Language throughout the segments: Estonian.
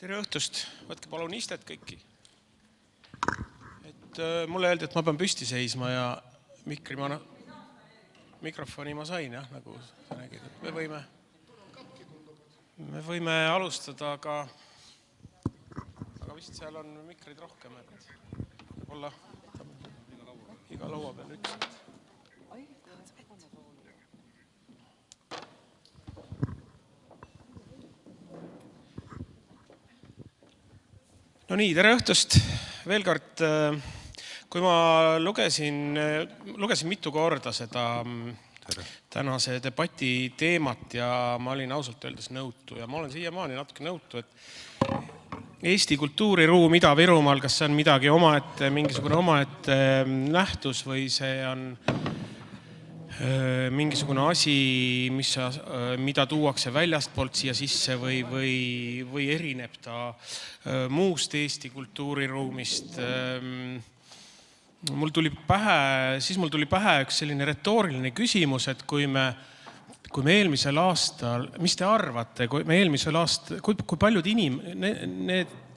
Tere õhtust, võtke palun istet kõiki. Mulle öeldi, et ma pean püsti seisma ja mikrofoni ma sain, jah, nagu sa nägid. Me võime alustada, aga vist seal on mikrid rohkem, et olla iga laua peal üks. No nii, tere õhtust. Veel kord, kui ma lugesin mitu korda seda tänase debati teemat ja ma olin ausalt öeldes nõutu ja ma olen siiamaani natuke nõutu, et Eesti kultuuriruum Ida-Virumaal, kas see on midagi omaette, mingisugune omaette nähtus või see on mingisugune asi, mida tuuakse väljastpoolt siia sisse või erineb ta muust Eesti kultuuriruumist. Mul tuli pähe üks selline retooriline küsimus, et kui me eelmisel aastal, mis te arvate, kui paljud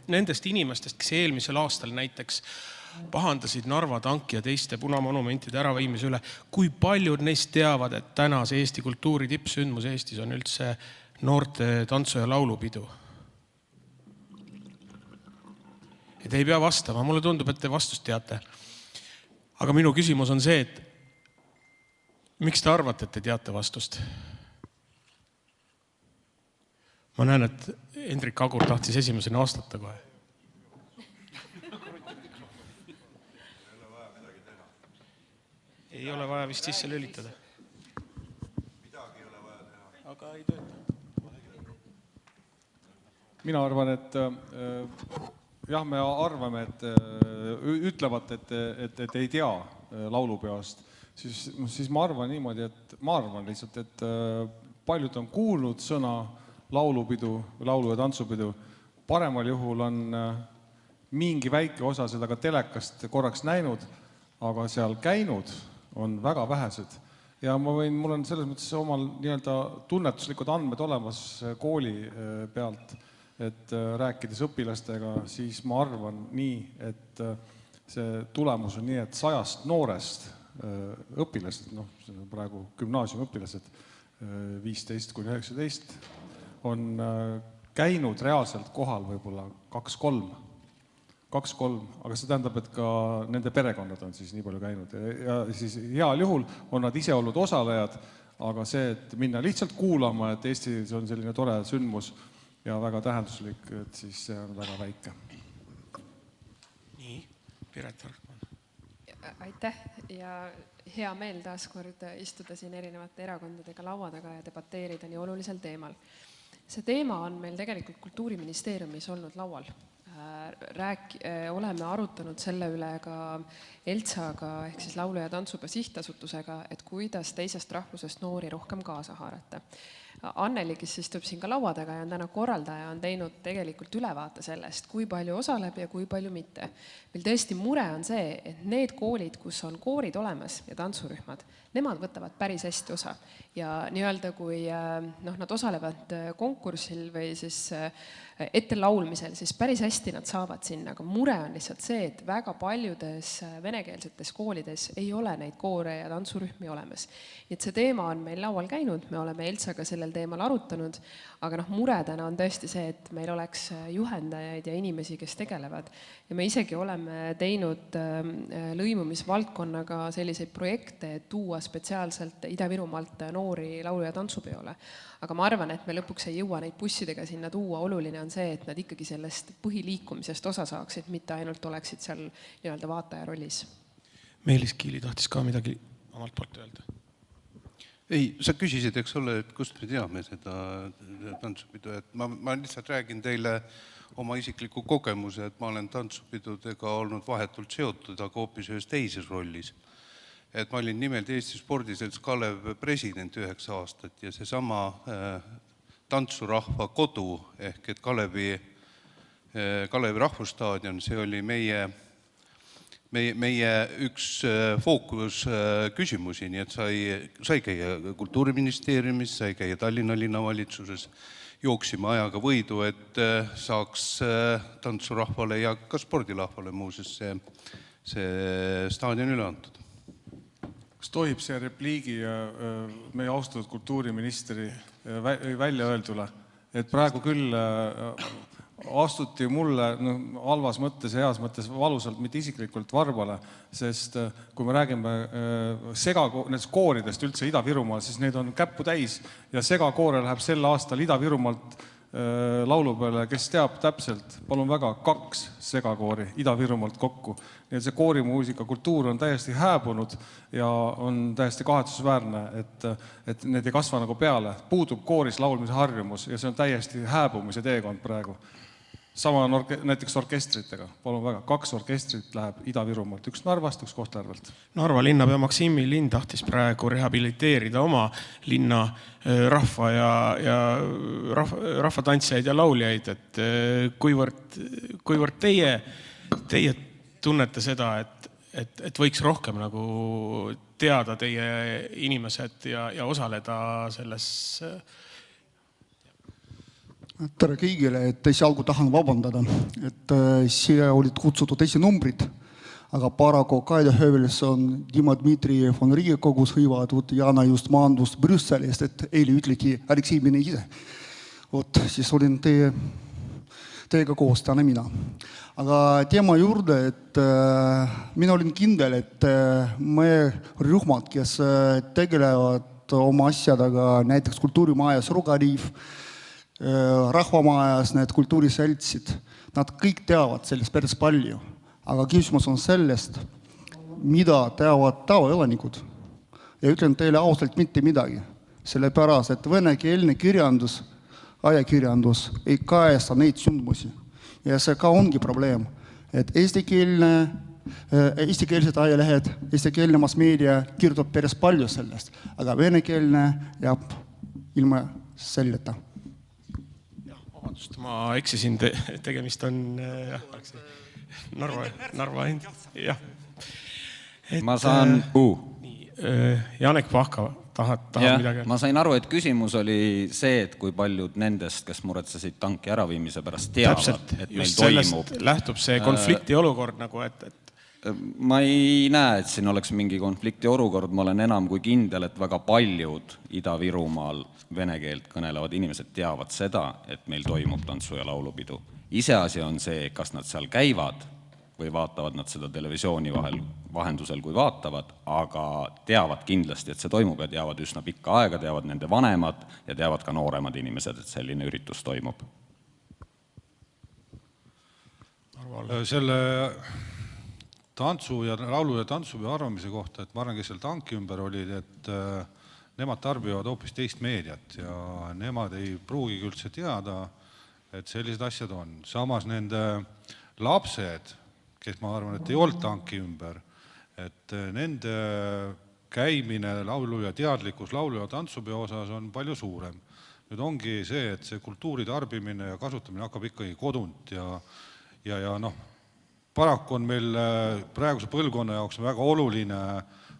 nendest inimestest, kes eelmisel aastal näiteks pahandasid Narva tanki ja teiste punamonumentide äraviimise üle, kui paljud neist teavad, et tänase Eesti kultuuri tippsündmus Eestis on üldse noorte tantsu- ja laulupidu? Et ei pea vastama, mulle tundub, et te vastust teate. Aga minu küsimus on see, et miks te arvate, et te teate vastust? Ma näen, et Hendrik Agur tahtis esimesena vastata kohe. Ei ole vaja vist sisse lülitada. Midagi ei ole vaja teha. Aga ei tööta. Mina arvan, et jah, me arvame, et ütlevad, et ei tea laulupeost, siis ma arvan niimoodi, et ma arvan lihtsalt, et paljud on kuulnud sõna laulupidu, laulu- ja tantsupidu. Paremal juhul on mingi väike osa seda ka telekast korraks näinud, aga seal käinud on väga vähesed. Ja mul on selles mõttes omal nii-öelda tunnetuslikud andmed olemas kooli pealt, et rääkides õpilastega, siis ma arvan nii, et see tulemus on nii, et 100 noorest õpilased, praegu gümnaasiumiõpilased, 15–19, on käinud reaalselt kohal võib-olla 2-3, aga see tähendab, et ka nende perekonnad on siis nii palju käinud. Ja siis heal juhul on nad ise olnud osalejad, aga see, et minna lihtsalt kuulama, et Eestis on selline tore sündmus ja väga tähenduslik, et siis see on väga väike. Nii, Piret Hartmann. Aitäh ja hea meel taaskord istuda siin erinevate erakondadega laua taga ja debateerida nii olulisel teemal. See teema on meil tegelikult Kultuuriministeeriumis olnud laual. Oleme arutanud selle üle ka ELTSA-ga ehk siis Laulu- ja Tantsupeo sihtasutusega, et kuidas teisest rahvusest noori rohkem kaasa haarata. Anneli, kes istub siin ka laua taga ja on täna korraldaja, on teinud tegelikult ülevaate sellest, kui palju osaleb ja kui palju mitte. Meil tõesti mure on see, et need koolid, kus on koorid olemas ja tantsurühmad, nemad võtavad päris hästi osa. Ja nii-öelda, kui nad osalevad konkursil või siis ette laulmisel, siis päris hästi nad saavad sinna, aga mure on lihtsalt see, et väga paljudes venekeelsetes koolides ei ole neid koore ja tantsurühmi olemas. Nii et see teema on meil laual käinud, me oleme ELTSA-ga sellel teemal arutanud, aga mure täna on tõesti see, et meil oleks juhendajaid ja inimesi, kes tegelevad. Ja me isegi oleme teinud lõimumisvaldkonnaga selliseid projekte, et tuua spetsiaalselt Ida-Virumaalt noori laulu- ja tantsupeole. Aga ma arvan, et me lõpuks ei jõua neid bussidega sinna tuua. Oluline on see, et nad ikkagi sellest põhiliikumisest osa saaksid, mitte ainult oleksid seal nii-öelda vaataja rollis. Meelis Kiili tahtis ka midagi omalt poolt öelda. Ei, sa küsisid, eks ole, et kust me teame seda tantsupidu. Ma lihtsalt räägin teile oma isikliku kogemuse, et ma olen tantsupidudega olnud vahetult seotud, aga hoopis ühes teises rollis. Et ma olin nimelt Eesti Spordiselts Kalev president 9 aastat ja seesama tantsurahva kodu ehk et Kalevi rahvusstaadion, see oli meie üks fookus küsimusi, nii et sai käia Kultuuriministeeriumis, sai käia Tallinna linnavalitsuses jooksime ajaga võidu, et saaks tantsurahvale ja ka spordilahvale muuseas see staadion üle antud. Kas tohib see repliigi meie austatud kultuuriministri välja öeldule, et praegu küll astuti mulle halvas mõttes ja heas mõttes valusalt, mitte isiklikult varbale, sest kui me räägime nendest kooridest üldse Ida-Virumaal, siis neid on käppu täis ja segakoore läheb sel aastal Ida-Virumaalt laulupeale, kes teab täpselt, palun väga, 2 segakoori Ida-Virumaalt kokku. Nii et see koorimuusika kultuur on täiesti hääbunud ja on täiesti kahetsusväärne, et need ei kasva nagu peale. Puudub kooris laulmise harjumus ja see on täiesti hääbumise teekond praegu. Sama on näiteks orkestritega. Palun väga, 2 orkestrit läheb Ida-Virumaalt, 1 Narvast, 1 Kohtla-Järvelt. Narva linnapea Maksimi linn tahtis praegu rehabiliteerida oma linna rahva ja rahvatantsijaid ja lauljaid, et kuivõrd teie tunnete seda, et võiks rohkem nagu teada teie inimesed ja osaleda selles. Tere kõigile, et esialgu tahan vabandada, et siia olid kutsutud esinumbrid, aga paraku Kaide Hövelson, Dima Dmitrijev on Riigikogus hõivatud, Jana just maandus Brüsselist, et eile ütlegi Aleksei mine ise. Siis olin teiega koos täna mina. Aga teema juurde, et mina olin kindel, et meie rühmad, kes tegelevad oma asjadega, näiteks kultuurimajas Rugariif, rahvamajas, need kultuuriseltsid, nad kõik teavad sellest päris palju. Aga küsimus on sellest, mida teavad tavaelanikud. Ja ütlen teile ausalt mitte midagi. Sellepärast, et venekeelne kirjandus, ajakirjandus ei kaesta neid sündmusi. Ja see ka ongi probleem, et eestikeelsed ajalehed, eestikeelne massmeedia kirjutab päris palju sellest, aga venekeelne jääb ilma selleta. Ma eksisin, tegemist on Narva end. Ma saan... Janek Pahka, tahad midagi? Ma sain aru, et küsimus oli see, et kui paljud nendest, kes muretsesid tanki äraviimise pärast teavad, et meil toimub. Lähtub see konflikti olukord nagu, et... Ma ei näe, et siin oleks mingi konflikti olukord. Ma olen enam kui kindel, et väga paljud Ida-Virumaal vene keelt kõnelevad inimesed teavad seda, et meil toimub tantsu- ja laulupidu. Iseasi on see, kas nad seal käivad või vaatavad nad seda televisiooni vahendusel, kui vaatavad, aga teavad kindlasti, et see toimub ja teavad üsna pikka aega, teavad nende vanemad ja teavad ka nooremad inimesed, et selline üritus toimub. Selle tantsu ja laulu ja tantsupeo arvamise kohta, et ma arvan, kes seal tanki ümber olid, et nemad tarbivad hoopis teist meediat ja nemad ei pruugigi üldse teada, et sellised asjad on. Samas nende lapsed, kes ma arvan, et ei olnud tanki ümber, et nende käimine laulu ja teadlikkus laulu ja tantsupeo osas on palju suurem. Nüüd ongi see, et see kultuuri tarbimine ja kasutamine hakkab ikkagi kodunt ja paraku on meil praeguse põlvkonna jaoks väga oluline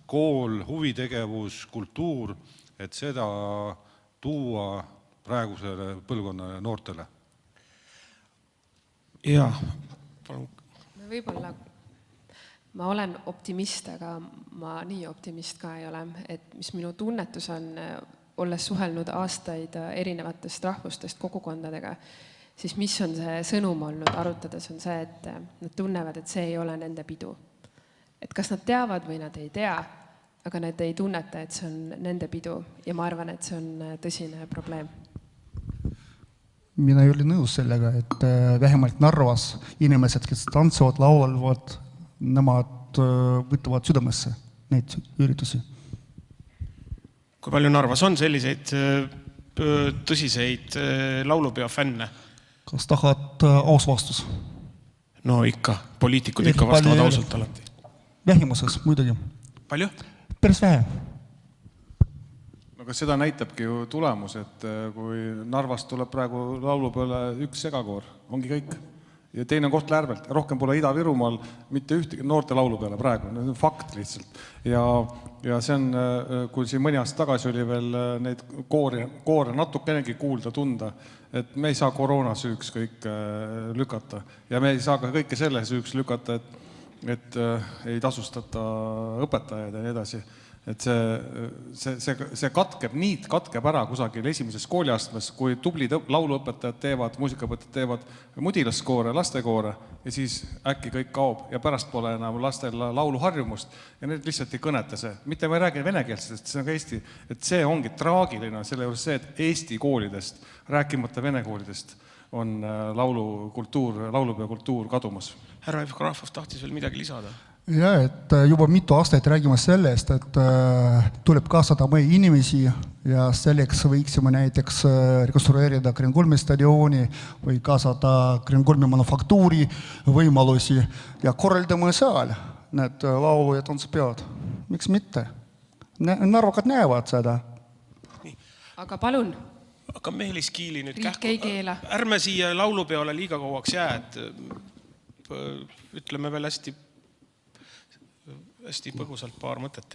kool, huvitegevus, kultuur, et seda tuua praegusele põlvkonnale noortele. Jaa, palun. Võib-olla ma olen optimist, aga ma nii optimist ka ei ole, et mis minu tunnetus on, olles suhelnud aastaid erinevatest rahvustest kogukondadega, siis mis on see sõnum olnud arutades on see, et nad tunnevad, et see ei ole nende pidu. Et kas nad teavad või nad ei tea, aga nad ei tunneta, et see on nende pidu ja ma arvan, et see on tõsine probleem. Mina ei ole nõus sellega, et vähemalt Narvas inimesed, kes tantsuvad, laulavad, nemad võtavad südamesse neid üritusi. Kui palju Narvas on selliseid tõsiseid laulupeo fänne? Kas tahad aus vastus? No ikka, poliitikud ikka vastavad ausalt alati. Vähimuses muidugi. Palju? Päris vähe. Aga seda näitabki ju tulemus, et kui Narvast tuleb praegu laulupeole 1 segakoor, ongi kõik. ja teine on Kohtla-Järvelt. Rohkem pole Ida-Virumaal mitte ühtegi noorte laulu peale praegu, see on fakt lihtsalt. Ja see on, kui siin mõni aasta tagasi oli veel neid koore natukenegi kuulda, tunda, et me ei saa koroona süüks kõik lükata ja me ei saa ka kõike selle süüks lükata, et ei tasustata õpetajaid ja nii edasi. Et see katkeb, niit katkeb ära kusagil esimeses kooliastmes, kui tublid lauluõpetajad teevad, muusikaõpetajad teevad mudilaskoore, lastekoore ja siis äkki kõik kaob ja pärast pole enam lastel lauluharjumust ja need lihtsalt ei kõneta see. Mitte ma ei räägi venekeelsest, see on ka Eesti, et see ongi traagiline selle juures see, et Eesti koolidest, rääkimata vene koolidest, on laulupeokultuur kadumas. Härra Evgrafov tahtis veel midagi lisada. Ja, et juba mitu aastat räägime sellest, et tuleb kaasata meie inimesi ja selleks võiksime näiteks rekonstrueerida Kreenholmi stadioni või kaasata Kreenholmi manufaktuuri võimalusi ja korraldame seal need laulu- ja tantsupeod. Miks mitte? Narvakad näevad seda. Aga palun. Aga Meelis Kiili nüüd Riik ei keela. Ärme siia laulupeole liiga kauaks jää, et ütleme veel hästi põgusalt paar mõtet.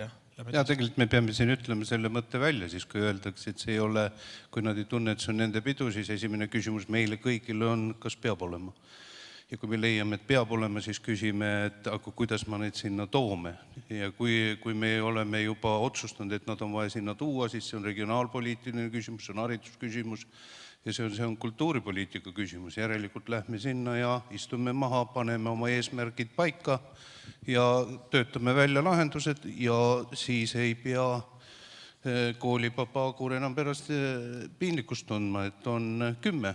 Ja tegelikult me peame siin ütlema selle mõtte välja, siis kui öeldakse, et see ei ole, kui nad ei tunne, et see on nende pidu, siis esimene küsimus meile kõigile on, kas peab olema. Ja kui me leiame, et peab olema, siis küsime, et aga kuidas ma neid sinna toome. Ja kui me oleme juba otsustanud, et nad on vaja sinna tuua, siis see on regionaalpoliitiline küsimus, see on haridusküsimus ja see on kultuuripoliitika küsimus. Järelikult lähme sinna ja istume maha, paneme oma eesmärgid paika ja töötame välja lahendused ja siis ei pea koolipapaagur enam pärast piinlikkust tundma, et on 10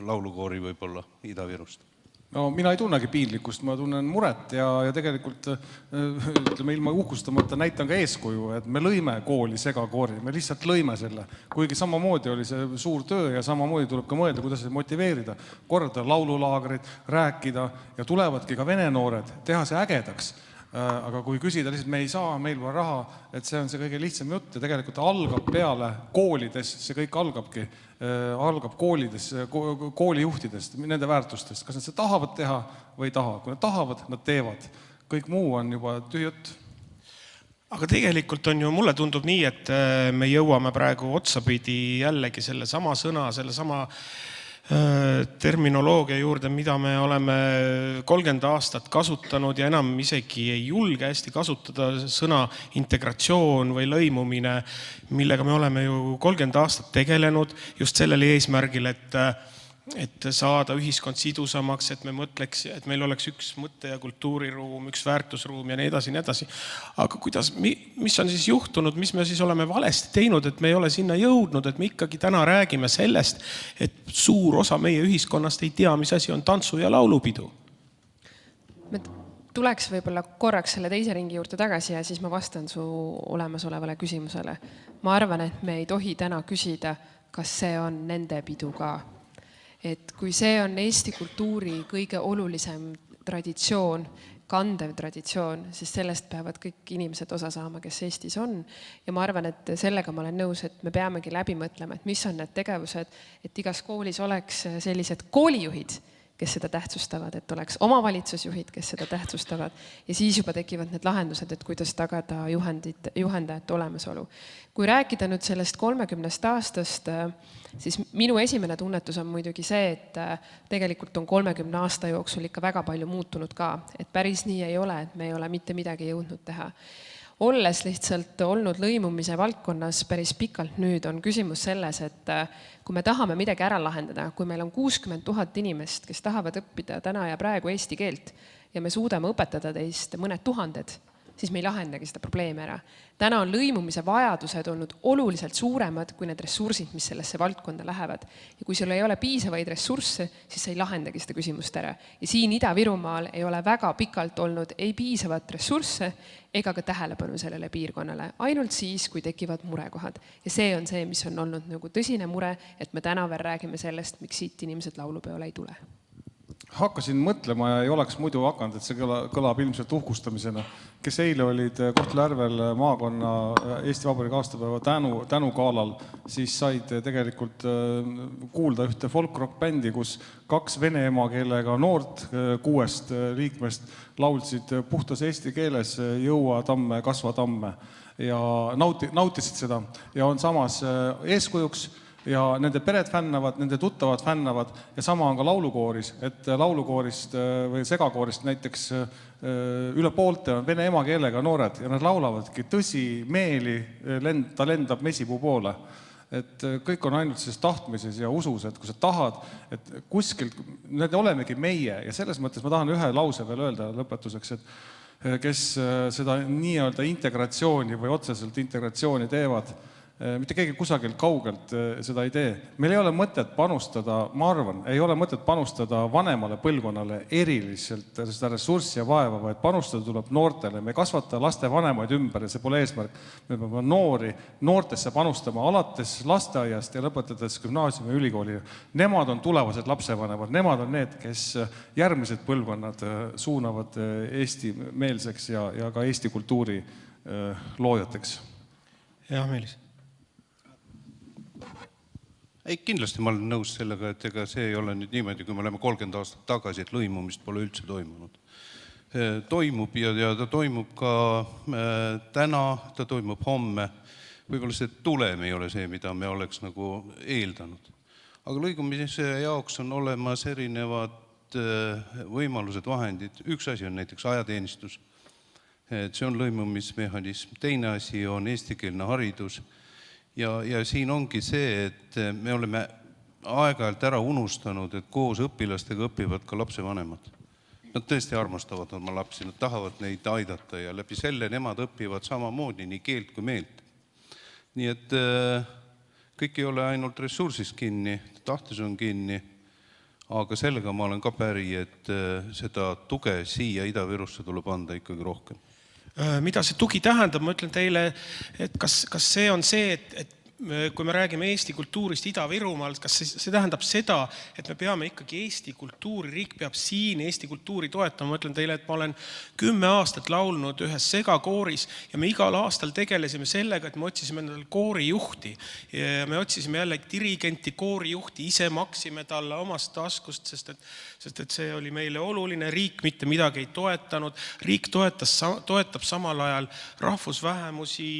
laulukoori võib-olla Ida-Virust. No mina ei tunnegi piinlikkust, ma tunnen muret ja tegelikult ütleme ilma uhkustamata näitan ka eeskuju, et me lõime kooli segakoori, me lihtsalt lõime selle. Kuigi samamoodi oli see suur töö ja samamoodi tuleb ka mõelda, kuidas motiveerida, korraldada laululaagreid, rääkida ja tulevadki ka vene noored, teha see ägedaks. Aga kui küsida lihtsalt, me ei saa, meil pole raha, et see on see kõige lihtsam jutt ja tegelikult algab peale koolides, see kõik algab koolides, koolijuhtidest, nende väärtustest. Kas nad see tahavad teha või ei taha? Kui nad tahavad, nad teevad. Kõik muu on juba tühi jutt. Aga tegelikult on ju, mulle tundub nii, et me jõuame praegu otsapidi jällegi selle sama sõna, selle sama terminoloogia juurde, mida me oleme 30 aastat kasutanud ja enam isegi ei julge hästi kasutada sõna integratsioon või lõimumine, millega me oleme ju 30 aastat tegelenud just sellele eesmärgil, et saada ühiskond sidusamaks, et me mõtleks, et meil oleks üks mõtte- ja kultuuriruum, üks väärtusruum ja nii edasi, nii edasi. Aga mis on siis juhtunud, mis me siis oleme valesti teinud, et me ei ole sinna jõudnud, et me ikkagi täna räägime sellest, et suur osa meie ühiskonnast ei tea, mis asi on tantsu- ja laulupidu. Me tuleks võib-olla korraks selle teise ringi juurde tagasi ja siis ma vastan su olemasolevale küsimusele. Ma arvan, et me ei tohi täna küsida, kas see on nende pidu ka. Et kui see on Eesti kultuuri kõige olulisem traditsioon, kandev traditsioon, siis sellest peavad kõik inimesed osa saama, kes Eestis on. Ja ma arvan, et sellega ma olen nõus, et me peamegi läbi mõtlema, et mis on need tegevused, et igas koolis oleks sellised koolijuhid, kes seda tähtsustavad, et oleks omavalitsusjuhid, kes seda tähtsustavad ja siis juba tekivad need lahendused, et kuidas tagada juhendajate olemasolu. Kui rääkida nüüd sellest 30 aastast, siis minu esimene tunnetus on muidugi see, et tegelikult on 30 aasta jooksul ikka väga palju muutunud ka, et päris nii ei ole, et me ei ole mitte midagi jõudnud teha. Olles lihtsalt olnud lõimumise valdkonnas päris pikalt nüüd, on küsimus selles, et kui me tahame midagi ära lahendada, kui meil on 60 000 inimest, kes tahavad õppida täna ja praegu eesti keelt ja me suudame õpetada teist mõned tuhanded, siis me ei lahendagi seda probleemi ära. Täna on lõimumise vajadused olnud oluliselt suuremad kui need ressursid, mis sellesse valdkonda lähevad. Ja kui sul ei ole piisavaid ressursse, siis sa ei lahendagi seda küsimust ära. Ja siin Ida-Virumaal ei ole väga pikalt olnud ei piisavat ressursse ega ka tähelepanu sellele piirkonnale. Ainult siis, kui tekivad murekohad. Ja see on see, mis on olnud nagu tõsine mure, et me täna veel räägime sellest, miks siit inimesed laulupeole ei tule. Hakkasin mõtlema ja ei oleks muidu hakanud, et see kõlab ilmselt uhkustamisena. Kes eile olid Kohtla-Järvel maakonna Eesti Vabariigi aastapäeva tänukaalal, siis said tegelikult kuulda ühte folk-rock-bändi, kus 2 vene emakeelega noort 6 liikmest laulsid puhtas eesti keeles Jõua tamme, kasva tamme ja nautisid seda ja on samas eeskujuks ja nende pered fännavad, nende tuttavad fännavad ja sama on ka laulukooris, et laulukoorist või segakoorist näiteks üle poolte on vene emakeelega noored ja nad laulavadki tõsimeeli, ta lendab mesipuu poole. Et kõik on ainult selles tahtmises ja usus, et kui sa tahad, et kuskilt, need olemegi meie ja selles mõttes ma tahan ühe lause veel öelda lõpetuseks, et kes seda nii-öelda integratsiooni või otseselt integratsiooni teevad, mitte keegi kusagil kaugelt seda ei tee. Meil ei ole mõtet panustada, ma arvan, ei ole mõtet panustada vanemale põlvkonnale eriliselt seda ressurssi ja vaeva, vaid panustada tuleb noortele. Me kasvata laste vanemaid ümber ja see pole eesmärk. Me peame noortesse panustama alates lasteaiast ja lõpetades gümnaasiumi ja ülikooli. Nemad on tulevased lapsevanemad, nemad on need, kes järgmised põlvkonnad suunavad Eesti-meelseks ja ka Eesti kultuuri loojateks. Jah, Meelis. Ei, kindlasti ma olen nõus sellega, et ega see ei ole nüüd niimoodi, kui me oleme 30 aastat tagasi, et lõimumist pole üldse toimunud. Toimub ja ta toimub ka täna, ta toimub homme. Võib-olla see tulem ei ole see, mida me oleks nagu eeldanud. Aga lõimumise jaoks on olemas erinevad võimalused, vahendid. Üks asi on näiteks ajateenistus. See on lõimumismehhanism. Teine asi on eestikeelne haridus. Ja siin ongi see, et me oleme aeg-ajalt ära unustanud, et koos õpilastega õpivad ka lapsevanemad. Nad tõesti armastavad oma lapsi, nad tahavad neid aidata ja läbi selle nemad õpivad samamoodi nii keelt kui meelt. Nii et kõik ei ole ainult ressursis kinni, tahtes on kinni, aga sellega ma olen ka päri, et seda tuge siia Ida-Virusse tuleb anda ikkagi rohkem. Mida see tugi tähendab, ma ütlen teile, et kas see on see, et kui me räägime Eesti kultuurist Ida-Virumaal, kas see tähendab seda, et me peame ikkagi Eesti kultuuri, riik peab siin Eesti kultuuri toetama. Ma ütlen teile, et ma olen 10 aastat laulnud ühes segakooris ja me igal aastal tegelesime sellega, et me otsisime endale koorijuhti. Ja me otsisime jälle dirigenti, koorijuhti, ise maksime talle omast taskust, sest et see oli meile oluline. Riik mitte midagi ei toetanud. Riik toetab samal ajal rahvusvähemusi,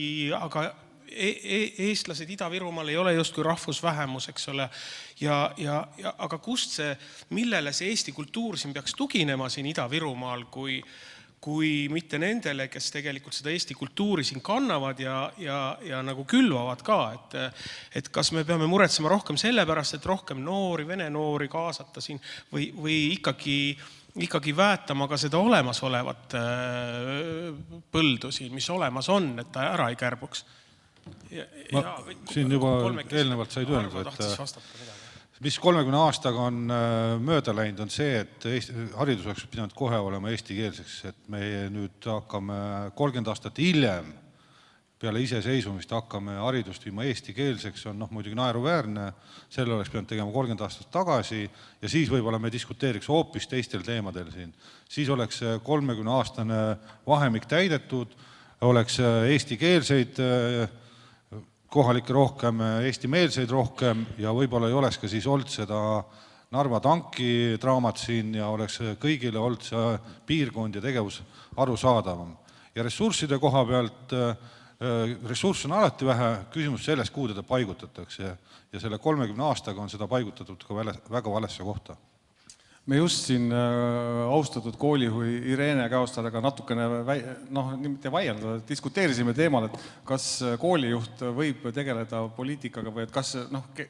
aga eestlased Ida-Virumaal ei ole just kui rahvusvähemus, eks ole. Aga kust see, millele see Eesti kultuur siin peaks tuginema siin Ida-Virumaal, kui mitte nendele, kes tegelikult seda Eesti kultuuri siin kannavad ja nagu külvavad ka, et kas me peame muretsema rohkem selle pärast, et rohkem noori, vene noori kaasata siin või ikkagi väetama ka seda olemasolevat põldu siin, mis olemas on, et ta ära ei kärbuks. Siin juba eelnevalt said öelnud, et mis 30 aastaga on mööda läinud, on see, et haridus oleks pidanud kohe olema eestikeelseks, et me nüüd hakkame 30 aastat hiljem peale iseseisvumist hakkame haridust viima eestikeelseks, on muidugi naeruväärne, selle oleks pidanud tegema 30 aastat tagasi ja siis võib-olla me diskuteeriks hoopis teistel teemadel siin. Siis oleks 30-aastane vahemik täidetud, oleks eestikeelseid kohalikke rohkem, eestimeelseid rohkem ja võib-olla ei oleks ka siis olnud seda Narva tanki draamat siin ja oleks kõigile olnud see piirkond ja tegevus arusaadavam. Ja ressursside koha pealt, ressurss on alati vähe, küsimus sellest, kuhu teda paigutatakse ja selle 30 aastaga on seda paigutatud ka väga valesse kohta. Me just siin austatud koolijuhi Irene Käostadega natukene, mitte vaielda, diskuteerisime teemal, et kas koolijuht võib tegeleda poliitikaga või et kas,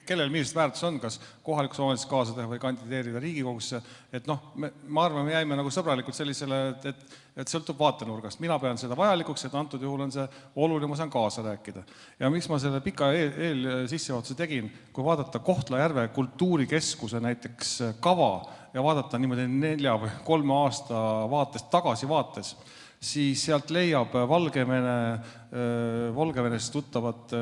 kellel millised väärtus on, kas kohalikus omavalitsuses kaasa teha või kandideerida Riigikogusse, et ma arvan, me jäime nagu sõbralikult sellisele, et sõltub vaatenurgast. Mina pean seda vajalikuks, et antud juhul on see oluline, ma saan kaasa rääkida. Ja miks ma selle pika sissejuhatuse tegin, kui vaadata Kohtla-Järve kultuurikeskuse näiteks kava ja vaadata niimoodi 4 või 3 aasta vaatest, tagasivaates, siis sealt leiab Valgevenest tuttavat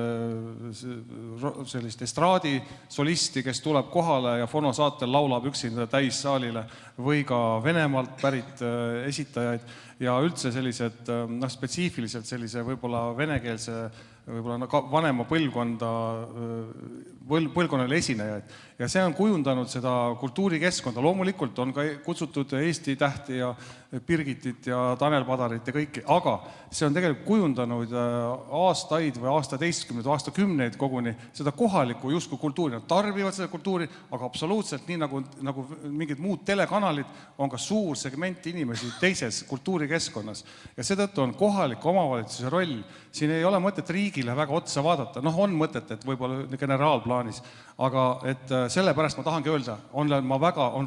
sellist estraadisolisti, kes tuleb kohale ja fonosaatel laulab üksinda täissaalile, või ka Venemaalt pärit esitajaid ja üldse sellised spetsiifiliselt sellise võib-olla venekeelse võib-olla vanema põlvkonnale esinejaid. Ja see on kujundanud seda kultuurikeskkonda. Loomulikult on ka kutsutud Eesti Tähti ja Birgitit ja Tanel Padarit ja kõiki, aga see on tegelikult kujundanud aastaid või aastateistkümneid, aastakümneid koguni seda kohalikku justkui kultuuri. Nad tarbivad seda kultuuri, aga absoluutselt nii nagu mingid muud telekanalid on ka suur segment inimesi teises kultuurikeskkonnas. Ja seetõttu on kohaliku omavalitsuse roll. Siin ei ole mõtet riigile väga otsa vaadata. On mõtet, et võib-olla generaalplaanis, aga et sellepärast ma tahangi öelda, on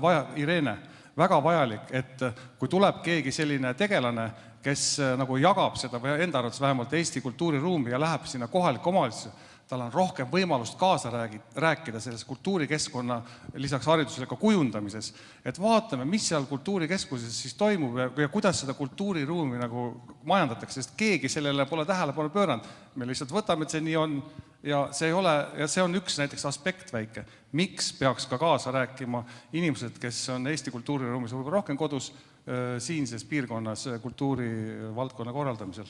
vaja, Irene, väga vajalik, et kui tuleb keegi selline tegelane, kes nagu jagab seda või enda arvates vähemalt Eesti kultuuriruumi ja läheb sinna kohaliku omavalitsuse, tal on rohkem võimalust kaasa rääkida selles kultuurikeskkonna lisaks haridusele ka kujundamises. Et vaatame, mis seal kultuurikeskuses siis toimub ja kuidas seda kultuuriruumi nagu majandatakse, sest keegi sellele pole tähelepanu pööranud. Me lihtsalt võtame, et see nii on ja see on üks näiteks aspekt väike. Miks peaks ka kaasa rääkima inimesed, kes on Eesti kultuuriruumis võib-olla rohkem kodus siinses piirkonnas kultuurivaldkonna korraldamisel?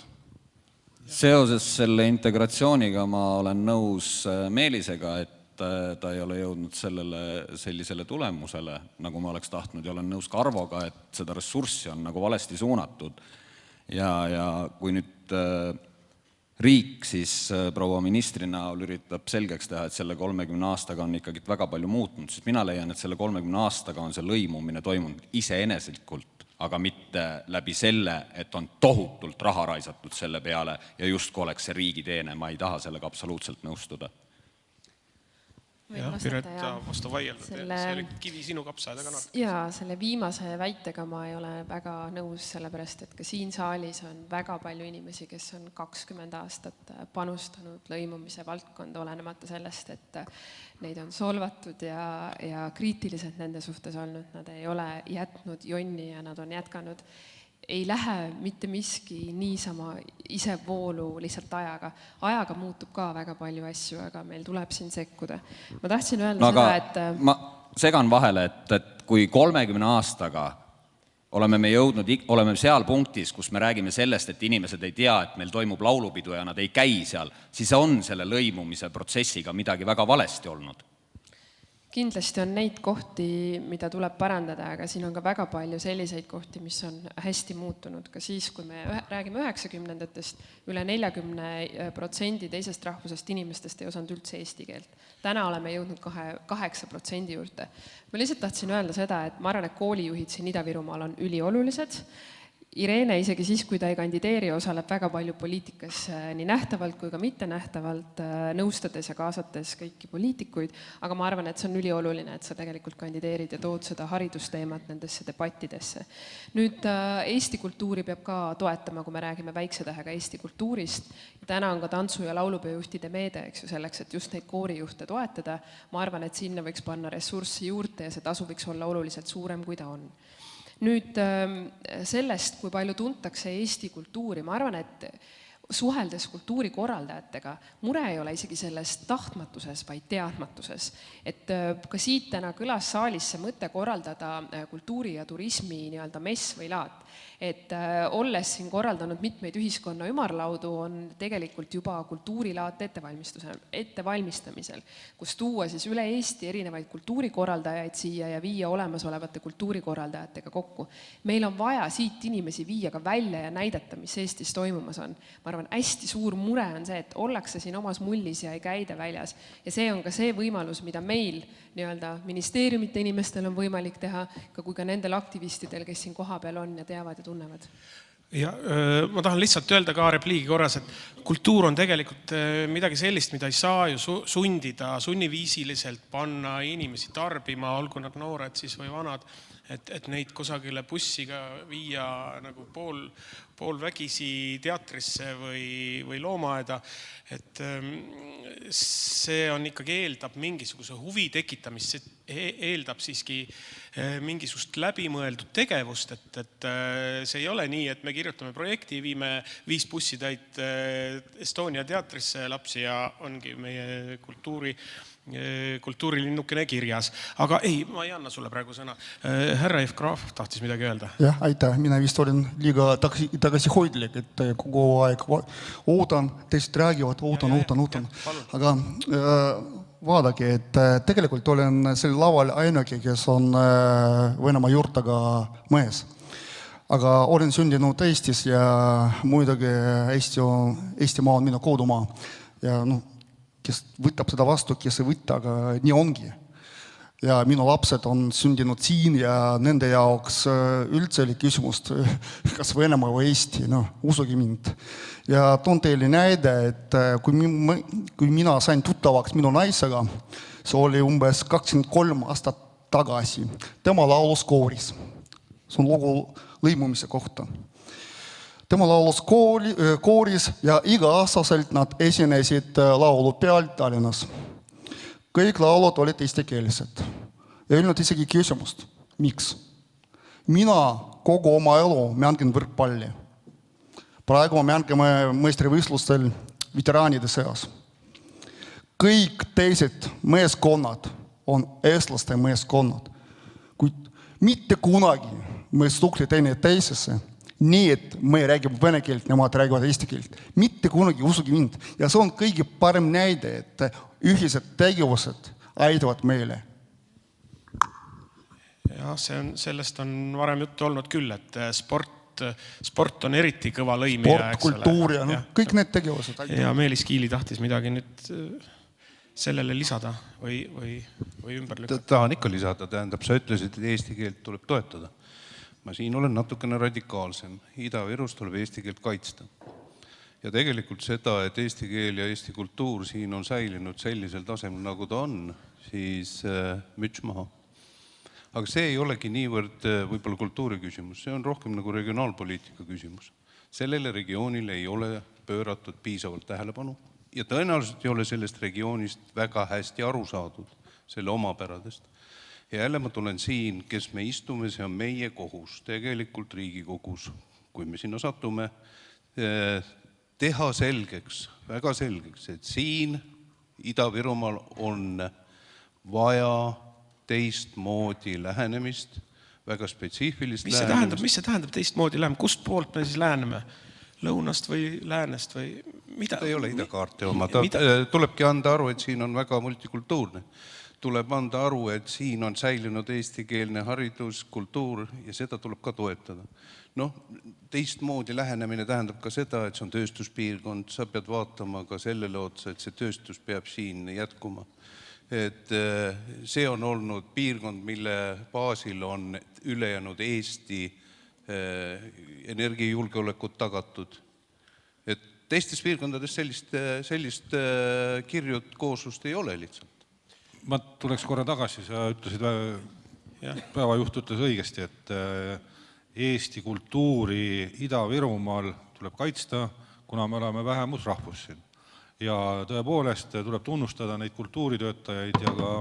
Seoses selle integratsiooniga ma olen nõus Meelisega, et ta ei ole jõudnud sellisele tulemusele, nagu ma oleks tahtnud, ja olen nõus ka Arvoga, et seda ressurssi on nagu valesti suunatud. Ja kui nüüd riik siis proua ministri näol üritab selgeks teha, et selle 30 aastaga on ikkagi väga palju muutnud, siis mina leian, et selle 30 aastaga on see lõimumine toimunud iseeneslikult, aga mitte läbi selle, et on tohutult raha raisatud selle peale ja justkui oleks see riigi teene. Ma ei taha sellega absoluutselt nõustuda. Jah, Pireta vastu vaielda. See oli kivi sinu kapsaaeda ka natuke. Jaa, selle viimase väitega ma ei ole väga nõus, sellepärast, et ka siin saalis on väga palju inimesi, kes on 20 aastat panustanud lõimumise valdkonda, olenemata sellest, et neid on solvatud ja kriitiliselt nende suhtes olnud. Nad ei ole jätnud jonni ja nad on jätkanud. Ei lähe mitte miski niisama isevoolu lihtsalt ajaga. Ajaga muutub ka väga palju asju, aga meil tuleb siin sekkuda. Ma tahtsin öelda seda, et... Ma segan vahele, et kui 30 aastaga oleme seal punktis, kus me räägime sellest, et inimesed ei tea, et meil toimub laulupidu ja nad ei käi seal, siis on selle lõimumise protsessiga midagi väga valesti olnud. Kindlasti on neid kohti, mida tuleb parandada, aga siin on ka väga palju selliseid kohti, mis on hästi muutunud. Ka siis, kui me räägime 90-ndatest, üle 40% teisest rahvusest inimestest ei osanud üldse eesti keelt. Täna oleme jõudnud 8% juurde. Ma lihtsalt tahtsin öelda seda, et ma arvan, et koolijuhid siin Ida-Virumaal on üliolulised. Irene isegi siis, kui ta ei kandideeri, osaleb väga palju poliitikas nii nähtavalt kui ka mitte nähtavalt, nõustades ja kaasates kõiki poliitikuid, aga ma arvan, et see on ülioluline, et sa tegelikult kandideerid ja tood seda haridusteemat nendesse debattidesse. Nüüd Eesti kultuuri peab ka toetama, kui me räägime väikse tähega Eesti kultuurist. Täna on ka tantsu- ja laulupeojuhtide meede, eks ju, selleks, et just neid koorijuhte toetada. Ma arvan, et sinna võiks panna ressurssi juurde ja see tasu võiks olla oluliselt suurem, kui ta on. Nüüd sellest, kui palju tuntakse Eesti kultuuri, ma arvan, et suheldes kultuurikorraldajatega, mure ei ole isegi selles tahtmatuses, vaid teadmatuses. Et ka siit täna kõlas saalis see mõte korraldada kultuuri ja turismi nii-öelda mess või laat. Et olles siin korraldanud mitmeid ühiskonna ümarlaudu, on tegelikult juba kultuurilaat ettevalmistamisel, kus tuua siis üle Eesti erinevaid kultuurikorraldajaid siia ja viia olemasolevate kultuurikorraldajatega kokku. Meil on vaja siit inimesi viia ka välja ja näidata, mis Eestis toimumas on. Ma arvan, hästi suur mure on see, et ollakse siin omas mullis ja ei käida väljas. Ja see on ka see võimalus, mida meil nii-öelda ministeeriumite inimestel on võimalik teha, kui ka nendel aktivistidel, kes siin kohapeal on ja teavad ja tunnevad. Ja ma tahan lihtsalt öelda ka repliigi korras, et kultuur on tegelikult midagi sellist, mida ei saa ju sundida, sunniviisiliselt panna inimesi tarbima, olgu nad noored siis või vanad. et neid kusagile bussiga viia nagu poolvägisi teatrisse või loomaaeda, et see on ikkagi eeldab mingisuguse huvi tekitamist, see eeldab siiski mingisugust läbimõeldud tegevust, et see ei ole nii, et me kirjutame projekti, viime 5 bussitäit Estonia teatrisse lapsi ja ongi meie kultuurilinnukene kirjas. Aga ei, ma ei anna sulle praegu sõna. Härra Evgraaf tahtis midagi öelda. Jah, aitäh. Mina vist olen liiga tagasihoidlik, et kogu aeg ootan, teised räägivad, ootan. Aga vaadake, et tegelikult olen sel laval ainuke, kes on Venemaa juurtega mees. Aga olen sündinud Eestis ja muidugi Eestimaa on minu kodumaa. Ja kes võtab seda vastu, kes ei võtta, aga nii ongi. Ja minu lapsed on sündinud siin ja nende jaoks üldse oli küsimust, kas Venemaa või Eesti, usugi mind. Ja toon teile näide, et kui mina sain tuttavaks minu naisega, see oli umbes 23 aastat tagasi, tema laulus kooris. See on lugu lõimumise kohta. Tema laulus kooris ja iga-aastaselt nad esinesid laulu peal Tallinnas. Kõik laulud olid eestikeelsed. Ei olnud isegi küsimust. Miks? Mina kogu oma elu mängin võrkpalli. Praegu me mängime meistrivõistlustel veteraanide seas. Kõik teised meeskonnad on eestlaste meeskonnad. Kuid mitte kunagi me suhtleme teine teisesse. Nii, et me räägime vene keelt, nemad räägivad eesti keelt. Mitte kunagi usugi mind. Ja see on kõige parem näide, et ühised tegevused aitavad meile. Ja sellest on varem juttu olnud küll, et sport on eriti kõva lõimija. Sport, kultuur ja kõik need tegevused. Ja Meelis Kiili tahtis midagi nüüd sellele lisada või ümber lükata. Tahan ikka lisada, tähendab, sa ütlesid, et eesti keelt tuleb toetada. Ma siin olen natukene radikaalsem. Ida-Virus tuleb eesti keelt kaitsta. Ja tegelikult seda, et eesti keel ja eesti kultuur siin on säilinud sellisel tasemel, nagu ta on, siis müts maha. Aga see ei olegi niivõrd võib-olla kultuuri küsimus, see on rohkem nagu regionaalpoliitika küsimus. Sellele regioonile ei ole pööratud piisavalt tähelepanu ja tõenäoliselt ei ole sellest regioonist väga hästi aru saadud, selle omapäradest. Ja jälle ma tulen siin, kes me istume, see on meie kohus, tegelikult Riigikogus, kui me sinna satume, teha selgeks, väga selgeks, et siin Ida-Virumaal on vaja teistmoodi lähenemist, väga spetsiifilist lähenemist. Mis see tähendab teistmoodi lähenemist? Kust poolt me siis läheneme? Lõunast või läänest või mida? Ta ei ole idakaarte oma. Tulebki anda aru, et siin on väga multikultuurne. Tuleb anda aru, et siin on säilinud eestikeelne haridus, kultuur ja seda tuleb ka toetada. Teistmoodi lähenemine tähendab ka seda, et see on tööstuspiirkond, sa pead vaatama ka sellele otsa, et see tööstus peab siin jätkuma. Et see on olnud piirkond, mille baasil on ülejäänud Eesti energiajulgeolekut tagatud. Et teistes piirkondades sellist kirjut kooslust ei ole lihtsalt. Ma tuleks korra tagasi, sa ütlesid, päevajuht ütles õigesti, et Eesti kultuuri Ida-Virumaal tuleb kaitsta, kuna me oleme vähemusrahvus siin. Ja tõepoolest tuleb tunnustada neid kultuuritöötajaid ja ka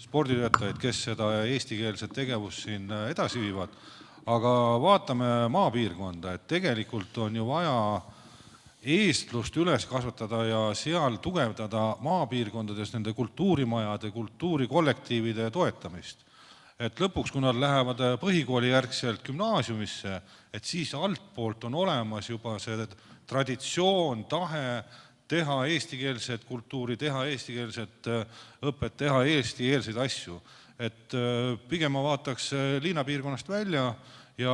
sporditöötajaid, kes seda eestikeelset tegevust siin edasi viivad. Aga vaatame maapiirkonda, et tegelikult on ju vaja eestlust üles kasvatada ja seal tugevdada maapiirkondades nende kultuurimajade, kultuurikollektiivide toetamist. Et lõpuks, kui nad lähevad põhikooli järgselt gümnaasiumisse, et siis altpoolt on olemas juba see traditsioon, tahe teha eestikeelset kultuuri, teha eestikeelset õpet, teha eestikeelseid asju. Et pigem ma vaataks linnapiirkonnast välja ja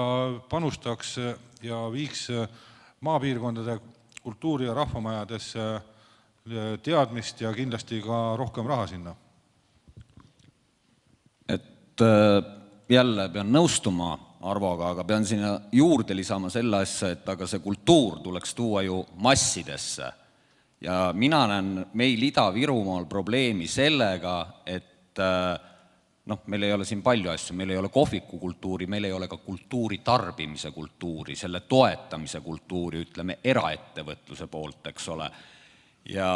panustaks ja viiks maapiirkondade kultuuri- ja rahvamajadesse teadmist ja kindlasti ka rohkem raha sinna. Et jälle pean nõustuma Arvoga, aga pean sinna juurde lisama selle asja, et aga see kultuur tuleks tuua ju massidesse. Ja mina näen meil Ida-Virumaal probleemi sellega, et noh, meil ei ole siin palju asju, meil ei ole kohvikukultuuri, meil ei ole ka kultuuri tarbimise kultuuri, selle toetamise kultuuri, ütleme, eraettevõtluse poolt, eks ole. Ja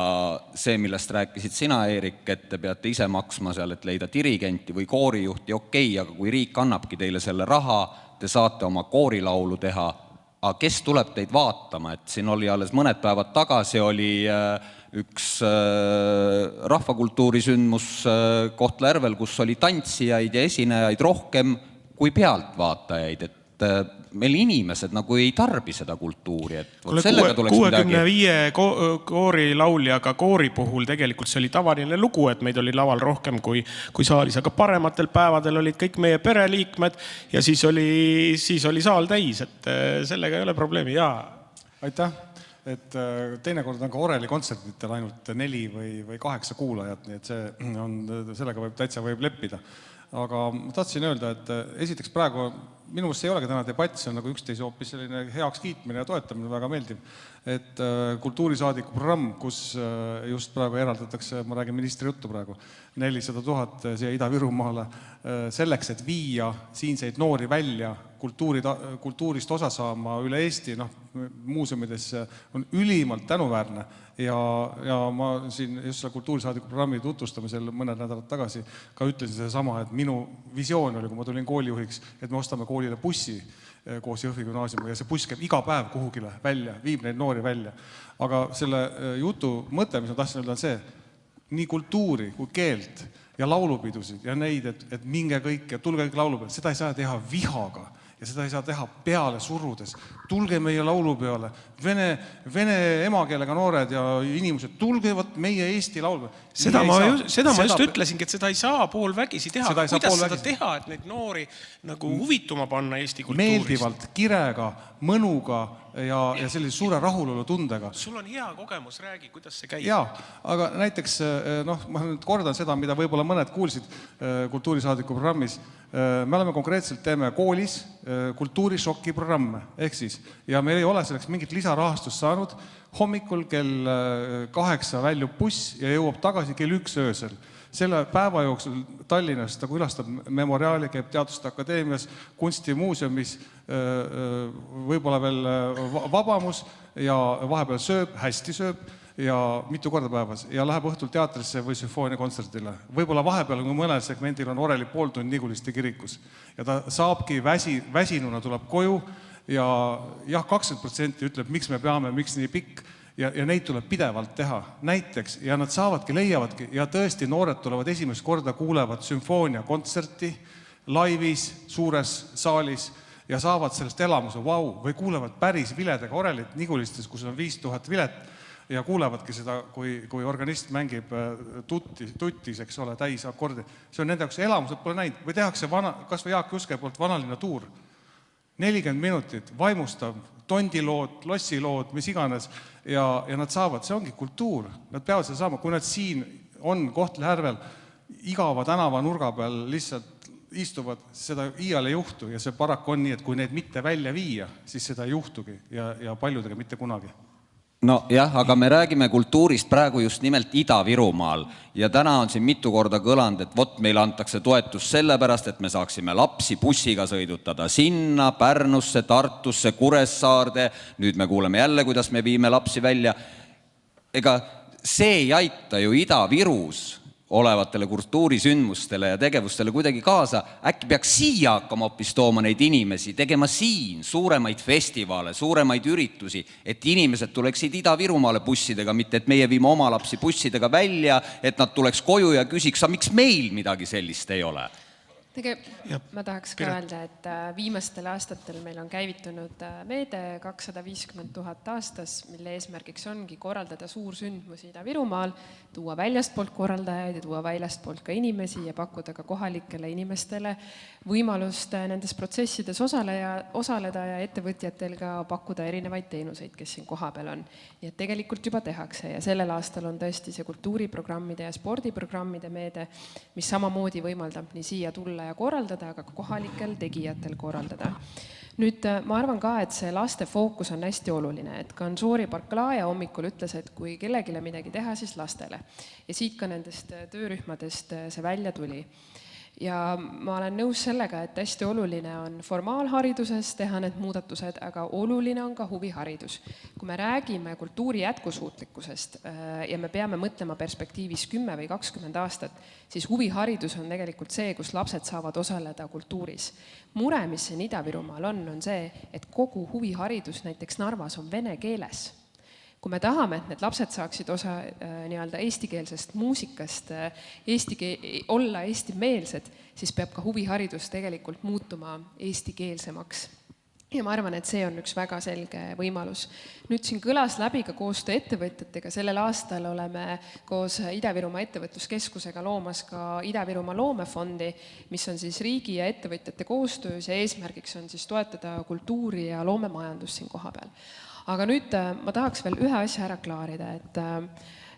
see, millest rääkisid sina, Eerik, et te peate ise maksma seal, et leida dirigenti või koorijuhti, okei, aga kui riik annabki teile selle raha, te saate oma koorilaulu teha, aga kes tuleb teid vaatama, et siin oli alles mõned päevad tagasi oli üks rahvakultuurisündmus Kohtla-Järvel, kus oli tantsijaid ja esinejaid rohkem kui pealtvaatajaid, et meil inimesed nagu ei tarbi seda kultuuri, et sellega tuleks 65 koorilauljaga koori puhul tegelikult see oli tavaline lugu, et meid oli laval rohkem kui saalis, aga parematel päevadel olid kõik meie pereliikmed ja siis oli saal täis, et sellega ei ole probleemi. Aitäh, et teinekord on ka Oreli kontsertitel ainult 4 või 8 kuulajat, nii et sellega täitsa võib leppida. Aga ma tahtsin öelda, et esiteks praegu minu meelest ei olegi täna debatt, see on nagu üksteise hoopis selline heaks kiitmine ja toetamine, väga meeldiv, et kultuurisaadiku programm, kus just praegu eraldatakse, ma räägin ministri juttu praegu, 400 000 siia Ida-Virumaale selleks, et viia siinseid noori välja kultuurist osa saama üle Eesti, muuseumidesse on ülimalt tänuväärne ja ma siin just selle kultuurisaadiku programmi tutvustamisel mõned nädalad tagasi ka ütlesin seda sama, et minu visioon oli, kui ma tulin koolijuhiks, et me ostame koolile bussi koos Jõhvi gümnaasiumiga ja see buss käib iga päev kuhugile välja, viib neid noori välja. Aga selle jutu mõte, mis ma tahtsin öelda, on see, nii kultuuri kui keelt ja laulupidusid ja neid, et minge kõik ja tulge kõik laulupeale, seda ei saa teha vihaga ja seda ei saa teha peale surudes. Tulge meie laulupeale, vene emakeelega noored ja inimesed, tulgevad meie Eesti laulupeale. Seda ma just ütlesingi, et seda ei saa poolvägisi teha. Kuidas seda teha, et neid noori nagu huvituma panna Eesti kultuurist? Meeldivalt, kirega, mõnuga ja sellise suure rahulolu tundega. Sul on hea kogemus, räägi, kuidas see käib. Jaa, aga näiteks, ma nüüd kordan seda, mida võib-olla mõned kuulsid kultuurisaadiku programmis. Me oleme konkreetselt teeme koolis kultuurišoki programme, ehk siis, ja meil ei ole selleks mingit lisarahastust saanud. Hommikul kell 8 väljub buss ja jõuab tagasi kell 1 öösel. Selle päeva jooksul Tallinnas ta külastab Memoriaali, käib Teaduste Akadeemias, Kunstimuuseumis, võib-olla veel Vabamus ja vahepeal sööb, hästi sööb ja mitu korda päevas ja läheb õhtul teatrisse või sümfooniakontserdile. Võib-olla vahepeal, kui mõnel segmendil on Oreli pooltund Niguliste kirikus ja ta saabki väsinuna tuleb koju ja 20% ütleb, miks me peame, miks nii pikk ja neid tuleb pidevalt teha. Näiteks, ja nad saavadki, leiavadki ja tõesti noored tulevad esimest korda, kuulevad sümfooniakontserti laivis, suures saalis ja saavad sellest elamuse, või kuulevad päris viledega Orelit Nigulistes, kus on 5000 vilet ja kuulevadki seda, kui organist mängib tuttis, eks ole, täis akordi. See on nende jaoks elamused pole näinud. Või tehakse kas või Jaak Juske poolt vanalinna tuur. 40 minutit, vaimustav, tondilood, lossilood, mis iganes ja nad saavad, see ongi kultuur. Nad peavad seda saama, kui nad siin on Kohtla-Järvel igava tänava nurga peal lihtsalt istuvad, seda iial ei juhtu ja see paraku on nii, et kui neid mitte välja viia, siis seda ei juhtugi ja paljudega mitte kunagi. No jah, aga me räägime kultuurist praegu just nimelt Ida-Virumaal ja täna on siin mitu korda kõlanud, et vot meile antakse toetus sellepärast, et me saaksime lapsi bussiga sõidutada sinna, Pärnusse, Tartusse, Kuressaarde, nüüd me kuuleme jälle, kuidas me viime lapsi välja. Ega see ei aita ju Ida-Virus olevatele kultuurisündmustele ja tegevustele kuidagi kaasa. Äkki peaks siia hakkama hoopis tooma neid inimesi, tegema siin suuremaid festivale, suuremaid üritusi, et inimesed tuleksid Ida-Virumaale bussidega, mitte et meie viime oma lapsi bussidega välja, et nad tuleks koju ja küsiks, miks meil midagi sellist ei ole. Ma tahaks ka öelda, et viimastel aastatel meil on käivitunud meede 250 000 aastas, mille eesmärgiks ongi korraldada suursündmusi Ida-Virumaal, tuua väljastpoolt korraldajaid ja tuua väljastpoolt ka inimesi ja pakkuda ka kohalikele inimestele võimalust nendes protsessides osaleda ja ettevõtjatel ka pakkuda erinevaid teenuseid, kes siin kohapeal on. Nii et tegelikult juba tehakse ja sellel aastal on tõesti see kultuuriprogrammide ja spordiprogrammide meede, mis samamoodi võimaldab nii siia tulla ja korraldada, aga ka kohalikel tegijatel korraldada. Nüüd ma arvan ka, et see laste fookus on hästi oluline, et Kanžoori Barklaja hommikul ütles, et kui kellegile midagi teha, siis lastele. Ja siit ka nendest töörühmadest see välja tuli. Ja ma olen nõus sellega, et hästi oluline on formaalhariduses teha need muudatused, aga oluline on ka huviharidus. Kui me räägime kultuuri jätkusuutlikkusest ja me peame mõtlema perspektiivis 10 või 20 aastat, siis huviharidus on tegelikult see, kus lapsed saavad osaleda kultuuris. Mure, mis siin Ida-Virumaal on see, et kogu huviharidus näiteks Narvas on vene keeles. Kui me tahame, et need lapsed saaksid osa nii-öelda eestikeelsest muusikast, olla eestimeelsed, siis peab ka huviharidus tegelikult muutuma eestikeelsemaks. Ja ma arvan, et see on üks väga selge võimalus. Nüüd siin kõlas läbi ka koostöö ettevõtjatega. Sellel aastal oleme koos Ida-Virumaa ettevõtluskeskusega loomas ka Ida-Virumaa loomefondi, mis on siis riigi ja ettevõtjate koostöös ja eesmärgiks on siis toetada kultuuri ja loomemajandust siin koha peal. Aga nüüd ma tahaks veel ühe asja ära klaarida,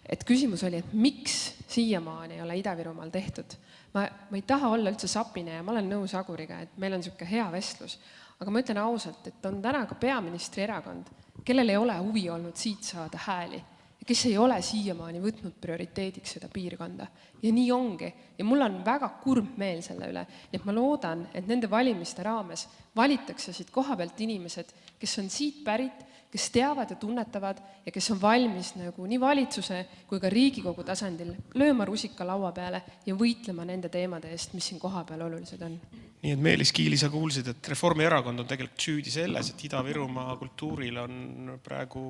et küsimus oli, et miks siiamaani ei ole Ida-Virumaal tehtud. Ma ei taha olla üldse sapine ja ma olen nõus Aguriga, et meil on niisugune hea vestlus. Aga ma ütlen ausalt, et on täna ka peaministri erakond, kellel ei ole huvi olnud siit saada hääli, kes ei ole siiamaani võtnud prioriteediks seda piirkonda. Ja nii ongi. Ja mul on väga kurb meel selle üle. Et ma loodan, et nende valimiste raames valitakse siit koha pealt inimesed, kes on siit pärit, kes teavad ja tunnetavad ja kes on valmis nagu nii valitsuse kui ka Riigikogu tasandil lööma rusika laua peale ja võitlema nende teemade eest, mis siin koha peal olulised on. Nii et Meelis Kiili, sa kuulsid, et Reformierakond on tegelikult süüdi selles, et Ida-Virumaa kultuuril on praegu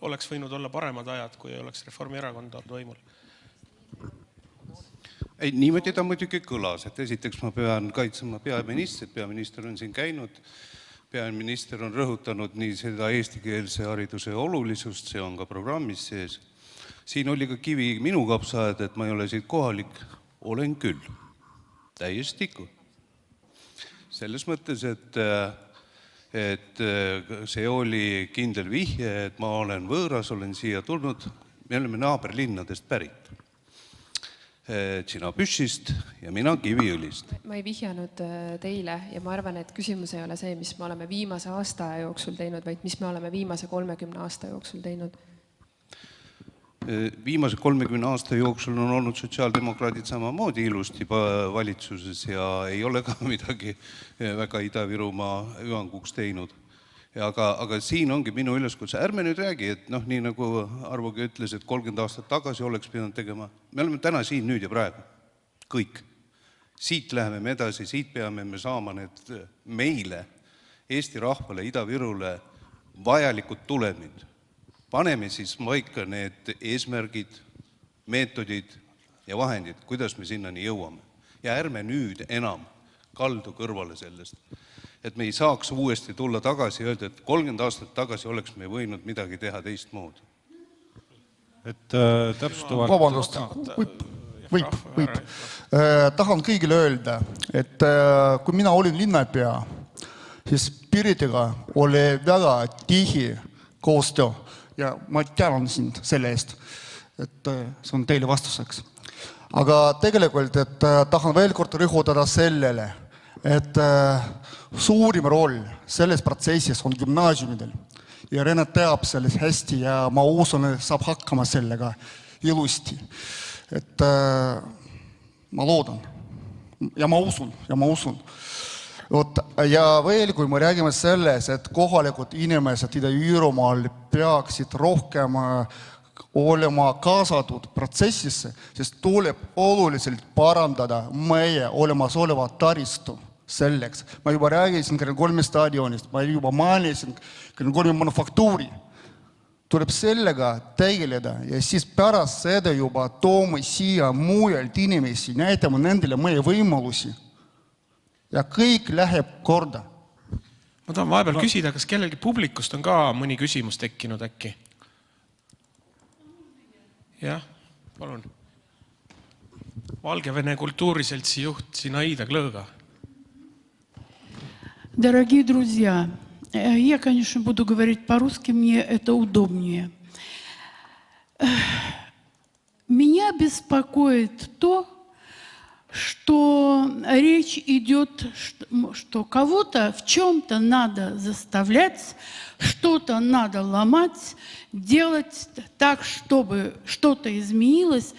oleks võinud olla paremad ajad, kui ei oleks Reformierakond olnud võimul. Ei, niimoodi ta muidugi kõlas, et esiteks ma pean kaitsema peaministrit, peaminister on siin käinud, peaminister on rõhutanud nii seda eestikeelse hariduse olulisust, see on ka programmis sees. Siin oli ka kivi minu kapsaed, et ma ei ole siit kohalik, olen küll, täiestiku. Selles mõttes, et see oli kindel vihje, et ma olen võõras, olen siia tulnud, me oleme naaberlinnadest pärit. Sina Püssist ja mina Kiviõlist. Ma ei vihjanud teile ja ma arvan, et küsimus ei ole see, mis me oleme viimase aasta jooksul teinud, vaid mis me oleme viimase 30 aasta jooksul teinud. Viimase 30 aasta jooksul on olnud sotsiaaldemokraadid samamoodi ilusti valitsuses ja ei ole ka midagi väga Ida-Virumaa hüvanguks teinud. Aga siin ongi minu üleskutse. Ärme nüüd räägi, et nii nagu Arvogi ütles, et 30 aastat tagasi oleks pidanud tegema. Me oleme täna siin nüüd ja praegu. Kõik. Siit läheme me edasi, siit peame me saama need meile, Eesti rahvale, Ida-Virule vajalikud tulemid. Paneme siis maika need eesmärgid, meetodid ja vahendid, kuidas me sinnani jõuame. Ja ärme nüüd enam kaldu kõrvale sellest. Et me ei saaks uuesti tulla tagasi ja öelda, et 30 aastat tagasi oleks me võinud midagi teha teistmoodi. Et täpsustavalt... Vabandust, võib. Tahan kõigile öelda, et kui mina olin linnapea, siis Piritiga oli väga tihi koostöö ja ma tänan sind selle eest, et see on teile vastuseks. Aga tegelikult, et tahan veel kord rõhutada sellele, et suurim roll selles protsessis on gümnaasiumidel ja Rene teab sellest hästi ja ma usun, et saab hakkama sellega ilusti. Et ma loodan ja ma usun. Ja veel, kui me räägime selles, et kohalikud inimesed Ida-Virumaal peaksid rohkem olema kaasatud protsessisse, sest tuleb oluliselt parandada meie olemasolevat taristu selleks. Ma juba räägisin Kreenholmi stadionist, ma juba mainisin Kreenholmi manufaktuuri. Tuleb sellega tegeleda ja siis pärast seda juba toome siia mujalt inimesi, näitame nendele meie võimalusi. Ja kõik läheb korda. Ma tahan vahepeal küsida, kas kellelgi publikust on ka mõni küsimus tekkinud äkki? Jah, palun. Valgevene kultuuriseltsi juht Zinaida Glõga. Дорогие друзья, я, конечно, буду говорить по-русски, мне это удобнее. Меня беспокоит то, что речь идет, что кого-то в чем-то надо заставлять, что-то надо ломать, делать так, чтобы что-то изменилось.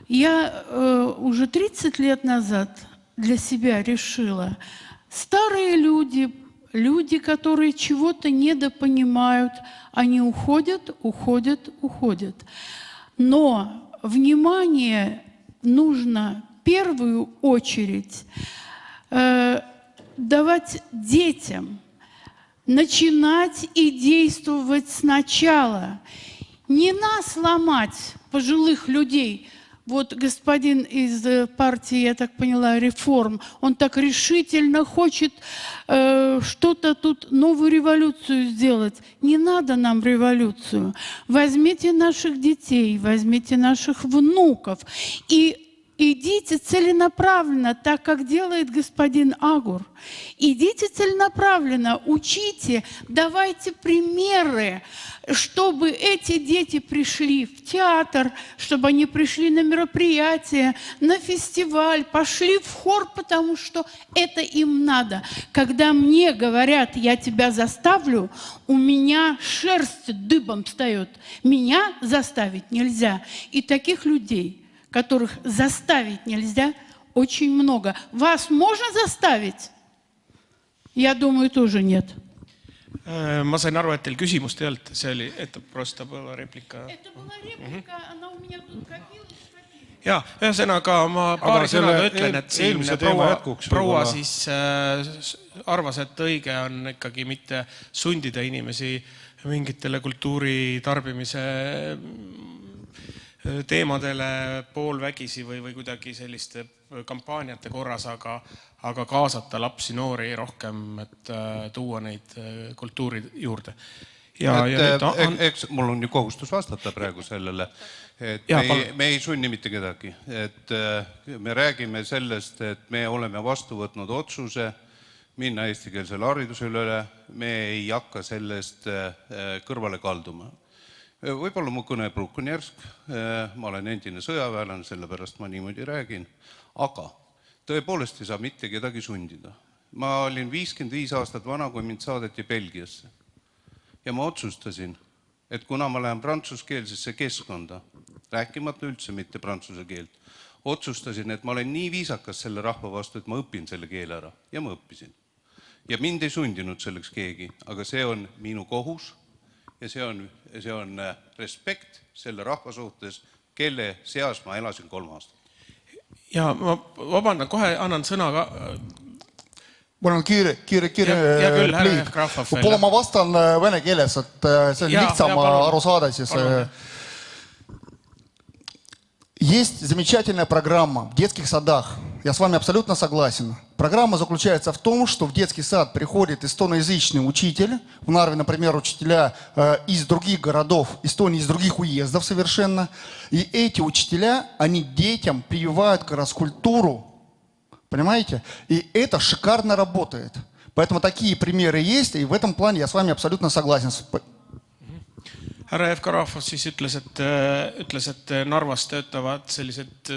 Я уже 30 лет назад для себя решила, старые люди, люди, которые чего-то недопонимают, они уходят, уходят, уходят. Но внимание нужно в первую очередь давать детям, начинать и действовать сначала. Не нас ломать, пожилых людей. Вот господин из партии, я так поняла, реформ, он так решительно хочет что-то тут, новую революцию сделать. Не надо нам революцию. Возьмите наших детей, возьмите наших внуков и идите целенаправленно, так как делает господин Агур. Идите целенаправленно, учите, давайте примеры, чтобы эти дети пришли в театр, чтобы они пришли на мероприятие, на фестиваль, пошли в хор, потому что это им надо. Когда мне говорят, я тебя заставлю, у меня шерсть дыбом встает. Меня заставить нельзя. И таких людей, которых заставить нельзя, очень много. Вас можно заставить? Я думаю, тоже нет. Ma sain aru, et teil küsimust ei olnud, see oli, et просто была реплика. Это была реплика, она у меня тут копилась. Ja, ühesõnaga ma paari sõnaga ütlen, et siin proua siis arvas, et õige on ikkagi mitte sundida inimesi mingitele kultuuri tarbimise teemadele poolvägisi või kuidagi selliste kampaaniate korras, aga kaasata lapsi, noori rohkem, et tuua neid kultuuri juurde. Eks mul on ju kohustus vastata praegu sellele, et me ei sunni mitte kedagi. Et me räägime sellest, et me oleme vastu võtnud otsuse minna eestikeelsele haridusele üle, me ei hakka sellest kõrvale kalduma. Võib-olla mu kõnepruuk on järsk, ma olen endine sõjaväelane, sellepärast ma niimoodi räägin, aga tõepoolest ei saa mitte kedagi sundida. Ma olin 55 aastat vana, kui mind saadeti Belgiasse. Ja ma otsustasin, et kuna ma lähen prantsuskeelsesse keskkonda, rääkimata üldse mitte prantsuse keelt, otsustasin, et ma olen nii viisakas selle rahva vastu, et ma õpin selle keele ära. Ja ma õppisin. Ja mind ei sundinud selleks keegi, aga see on minu kohus ja see on respekt selle rahva suhtes, kelle seas ma elasin 3 aastat. Ja ma vabandan, kohe annan sõna ka. Mul on kiire pliik. Võib-olla ma vastan vene keeles, et see on lihtsam aru saada. Есть замечательная программа в детских садах. Я с вами абсолютно согласен. Программа заключается в том, что в детский сад приходит эстоноязычный учитель. В Нарве, например, учителя из других городов Эстонии, из других уездов совершенно. И эти учителя, они детям прививают как раз культуру. Понимаете? И это шикарно работает. Поэтому такие примеры есть. И в этом плане я с вами абсолютно согласен. Härra Evkarafov siis ütles, et Narvas töötavad sellised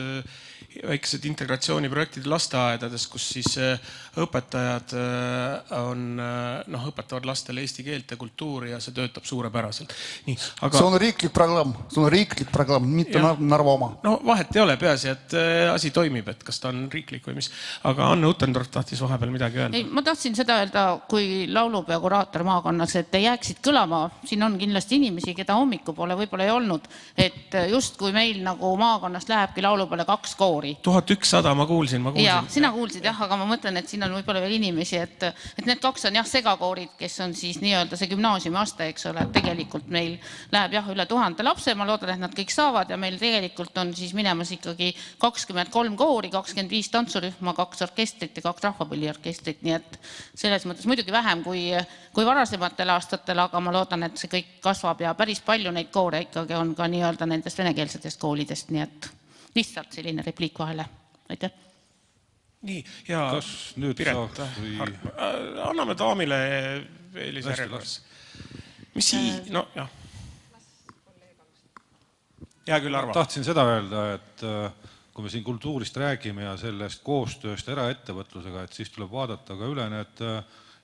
väikesed integratsiooniprojektid lasteaedades, kus siis õpetajad õpetavad lastele eesti keelt ja kultuuri ja see töötab suurepäraselt. See on riiklik programm, mitte Narva oma. No vahet ei ole, peaasi, et asi toimib, et kas ta on riiklik või mis. Aga Anne Uttendorf tahtis vahepeal midagi öelda. Ma tahtsin seda öelda, kui laulupea kuraator maakonnas, et jääksid kõlama. Siin on kindlasti inimesi, keda hommiku poole võib-olla ei olnud. Et just kui meil nagu maakonnas lähebki laulupeale 2 koori. 1100 ma kuulsin. Jaa, sina kuulsid jah, aga ma mõtlen, et siin on võib-olla veel inimesi, et need 2 on jah segakoorid, kes on siis nii-öelda see gümnaasiumi aste, eks ole, et tegelikult meil läheb jah üle 1000 lapse, ma loodan, et nad kõik saavad ja meil tegelikult on siis minemas ikkagi 23 koori, 25 tantsurühma, 2 orkestrit ja 2 rahvapõlliorkestrit, nii et selles mõttes muidugi vähem kui varasematel aastatel, aga ma loodan, et see kõik kasvab ja päris palju neid koore ikkagi on ka nii-öelda nendest venekeelsetest koolidest, nii et lihtsalt selline repliik vahele. Aitäh. Nii, ja Piret, anname daamile Elis järjekorras. Mis siis? No, jah. Hea küll arva. Tahtsin seda öelda, et kui me siin kultuurist räägime ja sellest koostööst eraettevõtlusega, et siis tuleb vaadata ka üle need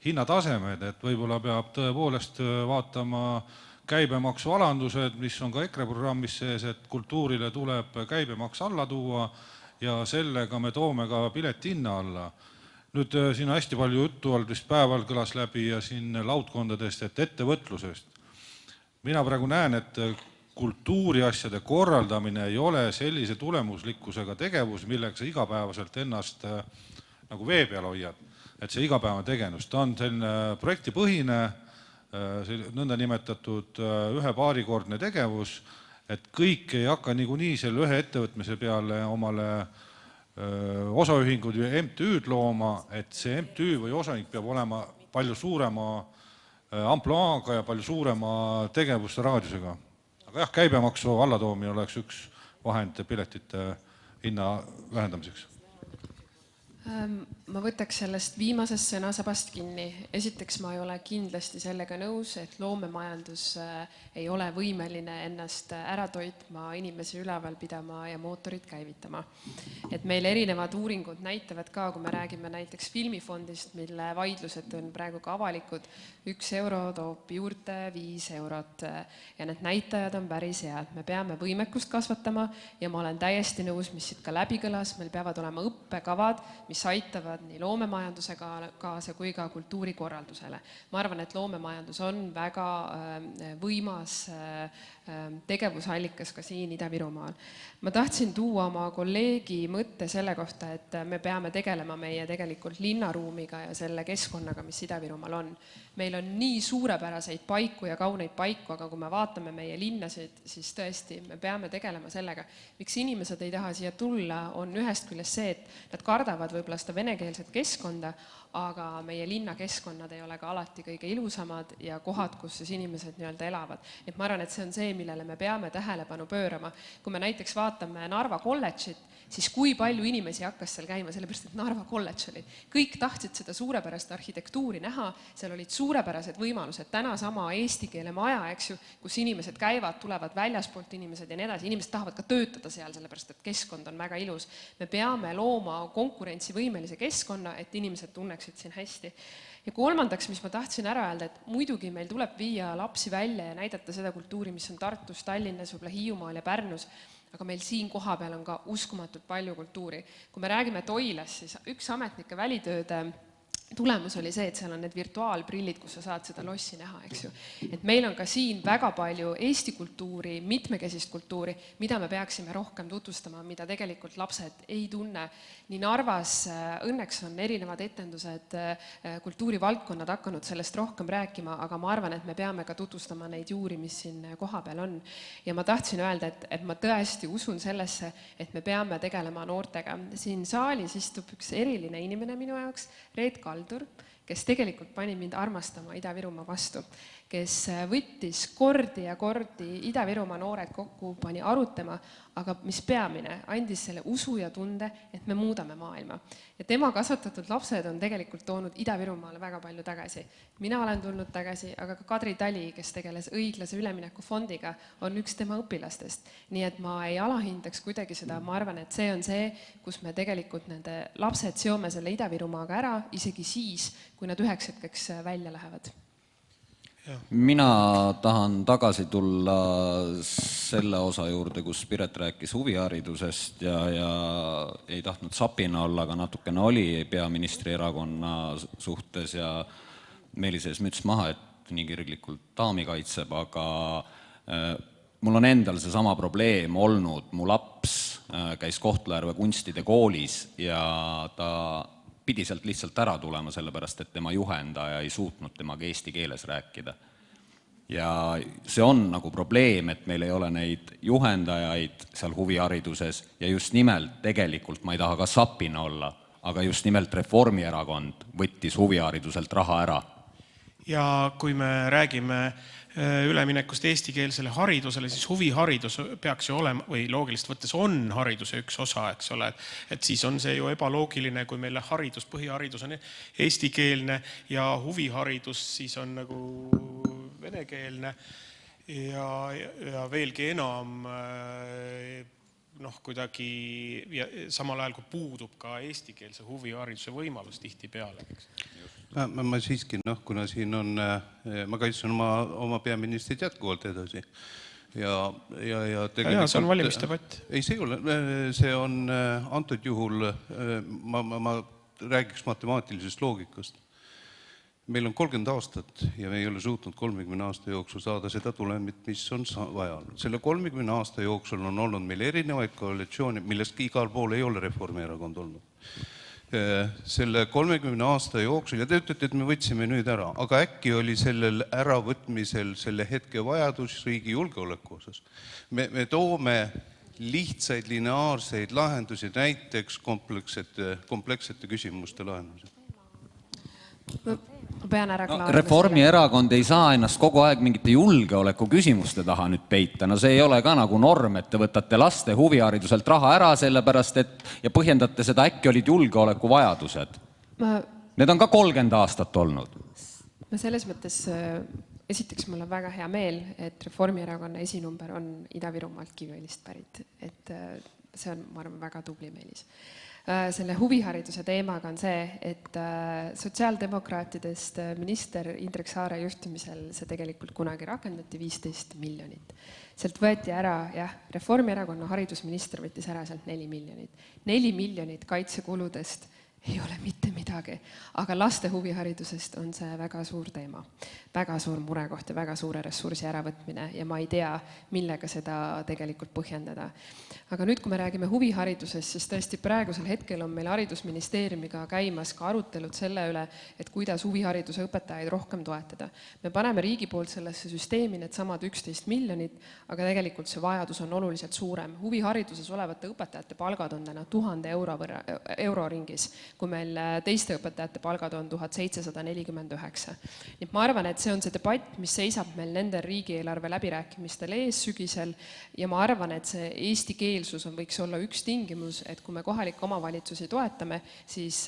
hinnatasemed, et võib-olla peab tõepoolest vaatama käibemaksualandused, mis on ka EKRE programmis sees, et kultuurile tuleb käibemaks alla tuua ja sellega me toome ka piletihinna alla. Nüüd siin hästi palju juttu olnud vist päeval kõlas läbi ja siin laudkondadest, et ettevõtlusest. Mina praegu näen, et kultuuriasjade korraldamine ei ole sellise tulemuslikkusega tegevus, millega sa igapäevaselt ennast nagu vee peal hoiad. Et see igapäevane tegevus, ta on selline projektipõhine, nõnda nimetatud ühe-paarikordne tegevus, et kõik ei hakka niikuinii selle ühe ettevõtmise peale omale osaühingud või MTÜ-d looma, et see MTÜ või osaühing peab olema palju suurema ampluaaga ja palju suurema tegevuste raadiusega. Aga jah, käibemaksu allatoomine oleks üks vahend piletite hinna vähendamiseks. Ma võtaks sellest viimasest sõnasabast kinni. Esiteks ma ei ole kindlasti sellega nõus, et loomemajandus ei ole võimeline ennast ära toitma, inimesi üleval pidama ja mootorit käivitama. Et meil erinevad uuringud näitavad ka, kui me räägime näiteks filmifondist, mille vaidlused on praegu ka avalikud, 1 euro toob juurde 5 eurot ja need näitajad on päris head. Me peame võimekust kasvatama ja ma olen täiesti nõus, mis siit ka läbi kõlas, meil peavad olema õppekavad, mis aitavad nii loomemajandusega kaasa kui ka kultuurikorraldusele. Ma arvan, et loomemajandus on väga võimas tegevusallikas ka siin Ida-Virumaal. Ma tahtsin tuua oma kolleegi mõtte selle kohta, et me peame tegelema meie tegelikult linnaruumiga ja selle keskkonnaga, mis Ida-Virumaal on. Meil on nii suurepäraseid paiku ja kauneid paiku, aga kui me vaatame meie linnasid, siis tõesti me peame tegelema sellega. Miks inimesed ei taha siia tulla, on ühest küljest see, et nad kardavad võib-olla seda venekeelset keskkonda, aga meie linnakeskkonnad ei ole ka alati kõige ilusamad ja kohad, kus siis inimesed elavad. Et ma arvan, et see on see, millele me peame tähelepanu pöörama. Kui me näiteks vaatame Narva kolledžit, siis kui palju inimesi hakkas seal käima, sellepärast, et Narva kolledž oli. Kõik tahtsid seda suurepärast arhitektuuri näha, seal olid suurepärased võimalused, täna sama eesti keele maja, eks ju, kus inimesed käivad, tulevad väljaspoolt inimesed ja nii edasi. Inimesed tahavad ka töötada seal, sellepärast, et keskkond on väga ilus. Me peame looma konkurentsivõimelise keskkonna, et inimesed tunneksid siin hästi. Ja kolmandaks, mis ma tahtsin ära öelda, et muidugi meil tuleb viia lapsi välja ja näidata seda kultuuri, mis on Tartus, Tallinnas, võib-olla Hiiumaal ja Pärnus, aga meil siin koha peal on ka uskumatult palju kultuuri. Kui me räägime Toilas, siis üks ametnike välitööde tulemus oli see, et seal on need virtuaalprillid, kus sa saad seda lossi näha, eks ju. Et meil on ka siin väga palju eesti kultuuri, mitmekesist kultuuri, mida me peaksime rohkem tutvustama, mida tegelikult lapsed ei tunne. Nii Narvas õnneks on erinevad etendused, kultuurivaldkonnad hakanud sellest rohkem rääkima, aga ma arvan, et me peame ka tutvustama neid juuri, mis siin koha peal on. Ja ma tahtsin öelda, et ma tõesti usun sellesse, et me peame tegelema noortega. Siin saalis istub üks eriline inimene minu jaoks, Reet Kaldur, kes tegelikult pani mind armastama Ida-Virumaa vastu, kes võttis kordi ja kordi Ida-Virumaa noored kokku, pani arutama, aga mis peamine, andis selle usu ja tunde, et me muudame maailma. Ja tema kasvatatud lapsed on tegelikult toonud Ida-Virumaale väga palju tagasi. Mina olen tulnud tagasi, aga ka Kadri Tali, kes tegeles õiglase ülemineku fondiga, on üks tema õpilastest. Nii et ma ei alahindaks kuidagi seda, ma arvan, et see on see, kus me tegelikult nende lapsed seome selle Ida-Virumaaga ära, isegi siis, kui nad üheks hetkeks välja lähevad. Mina tahan tagasi tulla selle osa juurde, kus Piret rääkis huviharidusest ja ei tahtnud sapina olla, aga natukene oli peaministri erakonna suhtes ja Meelises müts maha, et nii kirglikult daami kaitseb, aga mul on endal see sama probleem olnud. Mu laps käis Kohtla-Järve kunstide koolis ja ta pidi sealt lihtsalt ära tulema, sellepärast, et tema juhendaja ei suutnud temaga eesti keeles rääkida. Ja see on nagu probleem, et meil ei ole neid juhendajaid seal huvihariduses ja just nimelt tegelikult, ma ei taha ka sapina olla, aga just nimelt Reformierakond võttis huvihariduselt raha ära. Ja kui me räägime üleminekust eestikeelsele haridusele, siis huviharidus peaks ju olema, või loogilist võttes on hariduse üks osa, eks ole, et siis on see ju ebaloogiline, kui meile haridus, põhiharidus on eestikeelne ja huviharidus siis on nagu venekeelne ja veelgi enam kuidagi samal ajal, kui puudub ka eestikeelse huvihariduse võimalus tihti peale. Ma siiski, kuna siin on, ma kaitsen oma peaministrit jätkuvalt edasi. Ja see on valimisdebatt. Ei, see ei ole. See on antud juhul, ma räägiks matemaatilisest loogikast. Meil on 30 aastat ja me ei ole suutnud 30 aasta jooksul saada seda tulemit, mis on vaja. Selle 30 aasta jooksul on olnud meil erinevaid koalitsioone, millest igal pool ei ole Reformierakond olnud. Selle 30 aasta jooksul, ja te ütlete, et me võtsime nüüd ära, aga äkki oli sellel äravõtmisel selle hetke vajadus riigi julgeoleku osas. Me toome lihtsaid lineaarseid lahendusi, näiteks komplekssete küsimuste lahendusi. Reformierakond ei saa ennast kogu aeg mingite julgeoleku küsimuste taha nüüd peita. No see ei ole ka nagu norm, et te võtate laste huvihariduselt raha ära sellepärast, et ja põhjendate seda, äkki olid julgeoleku vajadused. Need on ka 30 aastat olnud. Ma selles mõttes, esiteks mul on väga hea meel, et Reformierakonna esinumber on Ida-Virumaalt Kiviõlist pärit. Et see on, ma arvan, väga tubli Meelis. Selle huvihariduse teemaga on see, et sotsiaaldemokraatidest minister Indrek Saare juhtimisel see tegelikult kunagi rakendati 15 miljonit. Sealt võeti ära, Reformierakonna haridusminister võttis ära sealt 4 miljonit. 4 miljonit kaitsekuludest ei ole mitte midagi, aga laste huviharidusest on see väga suur teema. Väga suur murekoht ja väga suure ressursi äravõtmine ja ma ei tea, millega seda tegelikult põhjendada. Aga nüüd, kui me räägime huviharidusest, siis tõesti praegusel hetkel on meil haridusministeeriumiga käimas ka arutelud selle üle, et kuidas huvihariduse õpetajaid rohkem toetada. Me paneme riigi poolt sellesse süsteemi need samad 11 miljonit, aga tegelikult see vajadus on oluliselt suurem. Huvihariduses olevate õpetajate palgad on täna 1000 euro ringis, kui meil teiste õpetajate palgad on 1749. Nii ma arvan, et see on see debatt, mis seisab meil nende riigieelarve läbirääkimistel ees sügisel ja ma arvan, et see eesti keelsus võiks olla üks tingimus, et kui me kohalikke omavalitsusi toetame, siis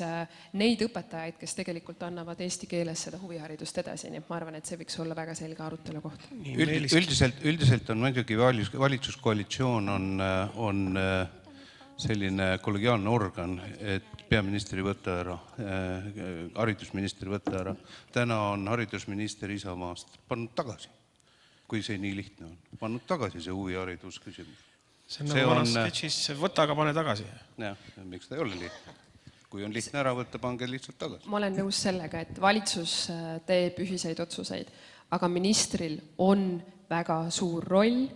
neid õpetajaid, kes tegelikult annavad eesti keeles seda huviharidust edasi. Nii ma arvan, et see võiks olla väga selge arutelu koht. Üldiselt on muidugi valitsuskoalitsioon on selline kollegiaalne organ, et peaministri võtta ära, haridusministri võtta ära. Täna on haridusminister Isamaast pannud tagasi, kui see nii lihtne on. Pannud tagasi see huviharidus küsimus. See on nagu vanas sketšis, võta, aga pane tagasi. Jah, miks ta ei ole lihtne? Kui on lihtne ära võtta, pange lihtsalt tagasi. Ma olen nõus sellega, et valitsus teeb ühiseid otsuseid, aga ministril on väga suur roll